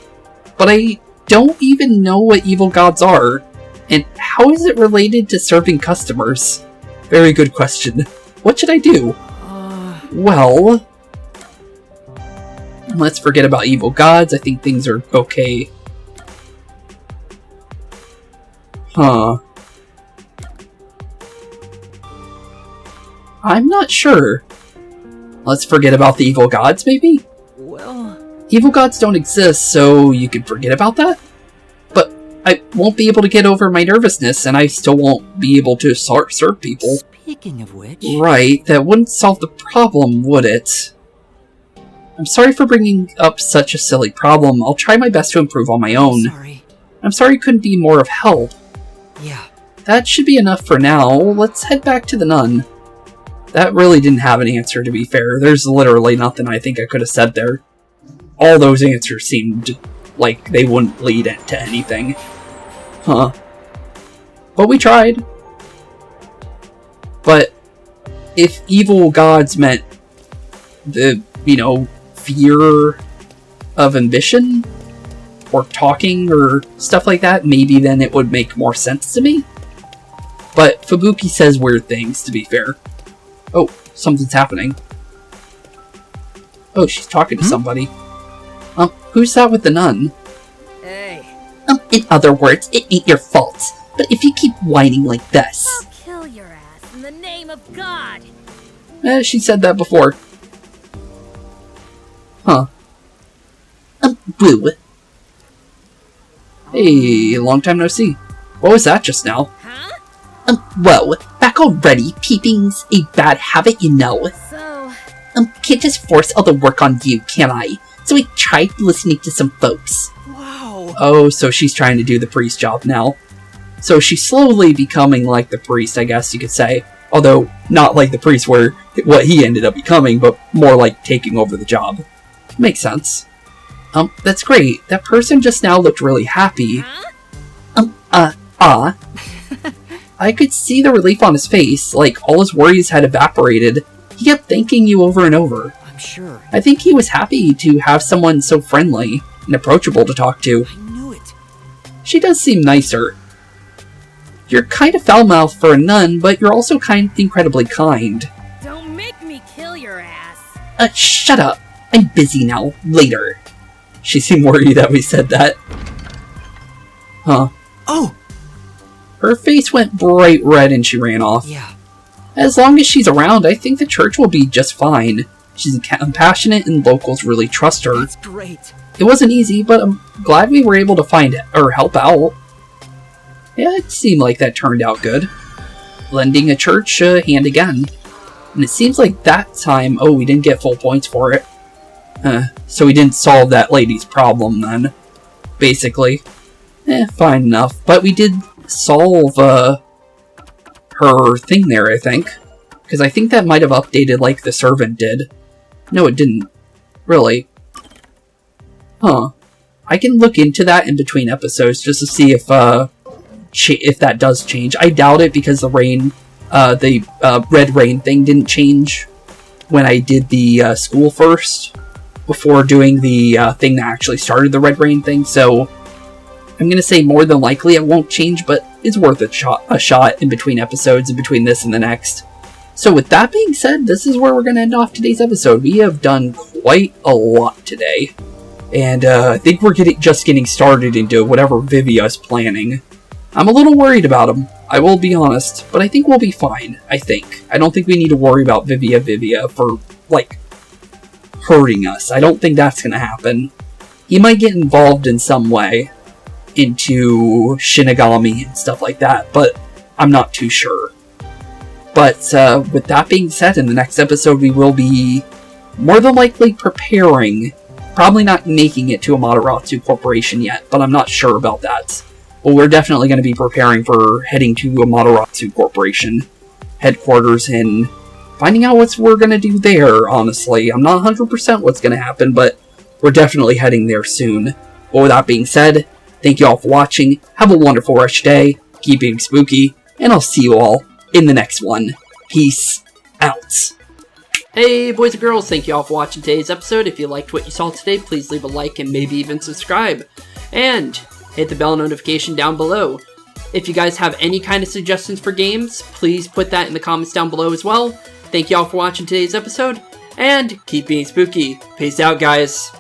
But I don't even know what evil gods are. And how is it related to serving customers? Very good question. What should I do? Well... let's forget about evil gods. I think things are okay. Huh. I'm not sure. Let's forget about the evil gods, maybe? Well... Evil gods don't exist, so you could forget about that? But I won't be able to get over my nervousness, and I still won't be able to serve people. Speaking of which... Right, that wouldn't solve the problem, would it? I'm sorry for bringing up such a silly problem. I'll try my best to improve on my own. I'm sorry I couldn't be more of help. Yeah. That should be enough for now. Let's head back to the nun. That really didn't have an answer, to be fair. There's literally nothing I think I could have said there. All those answers seemed like they wouldn't lead to anything. Huh. But we tried. But if evil gods meant the, fear of ambition or talking or stuff like that, maybe then it would make more sense to me. But Fubuki says weird things, to be fair. Oh, something's happening. Oh, she's talking to somebody. Who's that with the nun? Hey. In other words, it ain't your fault. But if you keep whining like this... I'll kill your ass in the name of God! She said that before. Huh. Boo. Hey, long time no see. What was that just now? Whoa, back already? Peeping's a bad habit, you know. So... Can't just force all the work on you, can I? So I tried listening to some folks. Wow. Oh, so she's trying to do the priest job now. So she's slowly becoming like the priest, I guess you could say. Although, not like the priest where what he ended up becoming, but more like taking over the job. Makes sense. That's great. That person just now looked really happy. I could see the relief on his face, like all his worries had evaporated. He kept thanking you over and over. I'm sure. I think he was happy to have someone so friendly and approachable to talk to. I knew it. She does seem nicer. You're kind of foul-mouthed for a nun, but you're also incredibly kind. Don't make me kill your ass. Shut up. I'm busy now. Later. She seemed worried that we said that. Huh. Oh! Her face went bright red and she ran off. Yeah. As long as she's around, I think the church will be just fine. She's compassionate and locals really trust her. That's great. It wasn't easy, but I'm glad we were able to find it, or help out. Yeah, it seemed like that turned out good. Lending a church a hand again. And it seems like that time, we didn't get full points for it. So we didn't solve that lady's problem then. Basically. Fine enough. But we did solve, her thing there, I think. Because I think that might have updated like the servant did. No, it didn't. Really. Huh. I can look into that in between episodes just to see if that does change. I doubt it because the rain, the red rain thing didn't change when I did the school first, before doing the thing that actually started the red rain thing, so I'm gonna say more than likely it won't change, but it's worth a shot in between episodes, in between this and the next. So with that being said, this is where we're gonna end off today's episode. We have done quite a lot today, and I think we're just getting started into whatever Vivia's planning. I'm a little worried about him, I will be honest, but I think we'll be fine, I think. I don't think we need to worry about Vivia for, like, hurting us. I don't think that's gonna happen. He might get involved in some way into Shinigami and stuff like that, but I'm not too sure. But with that being said, in the next episode we will be more than likely preparing, probably not making it to Amaterasu Corporation yet, but I'm not sure about that. But we're definitely going to be preparing for heading to Amaterasu Corporation headquarters and finding out what we're going to do there, honestly. I'm not 100% what's going to happen, but we're definitely heading there soon. But with that being said, thank you all for watching, have a wonderful rest of your day, keep being spooky, and I'll see you all in the next one. Peace out. Hey boys and girls, thank you all for watching today's episode. If you liked what you saw today, please leave a like and maybe even subscribe. And hit the bell notification down below. If you guys have any kind of suggestions for games, please put that in the comments down below as well. Thank you all for watching today's episode, and keep being spooky. Peace out, guys.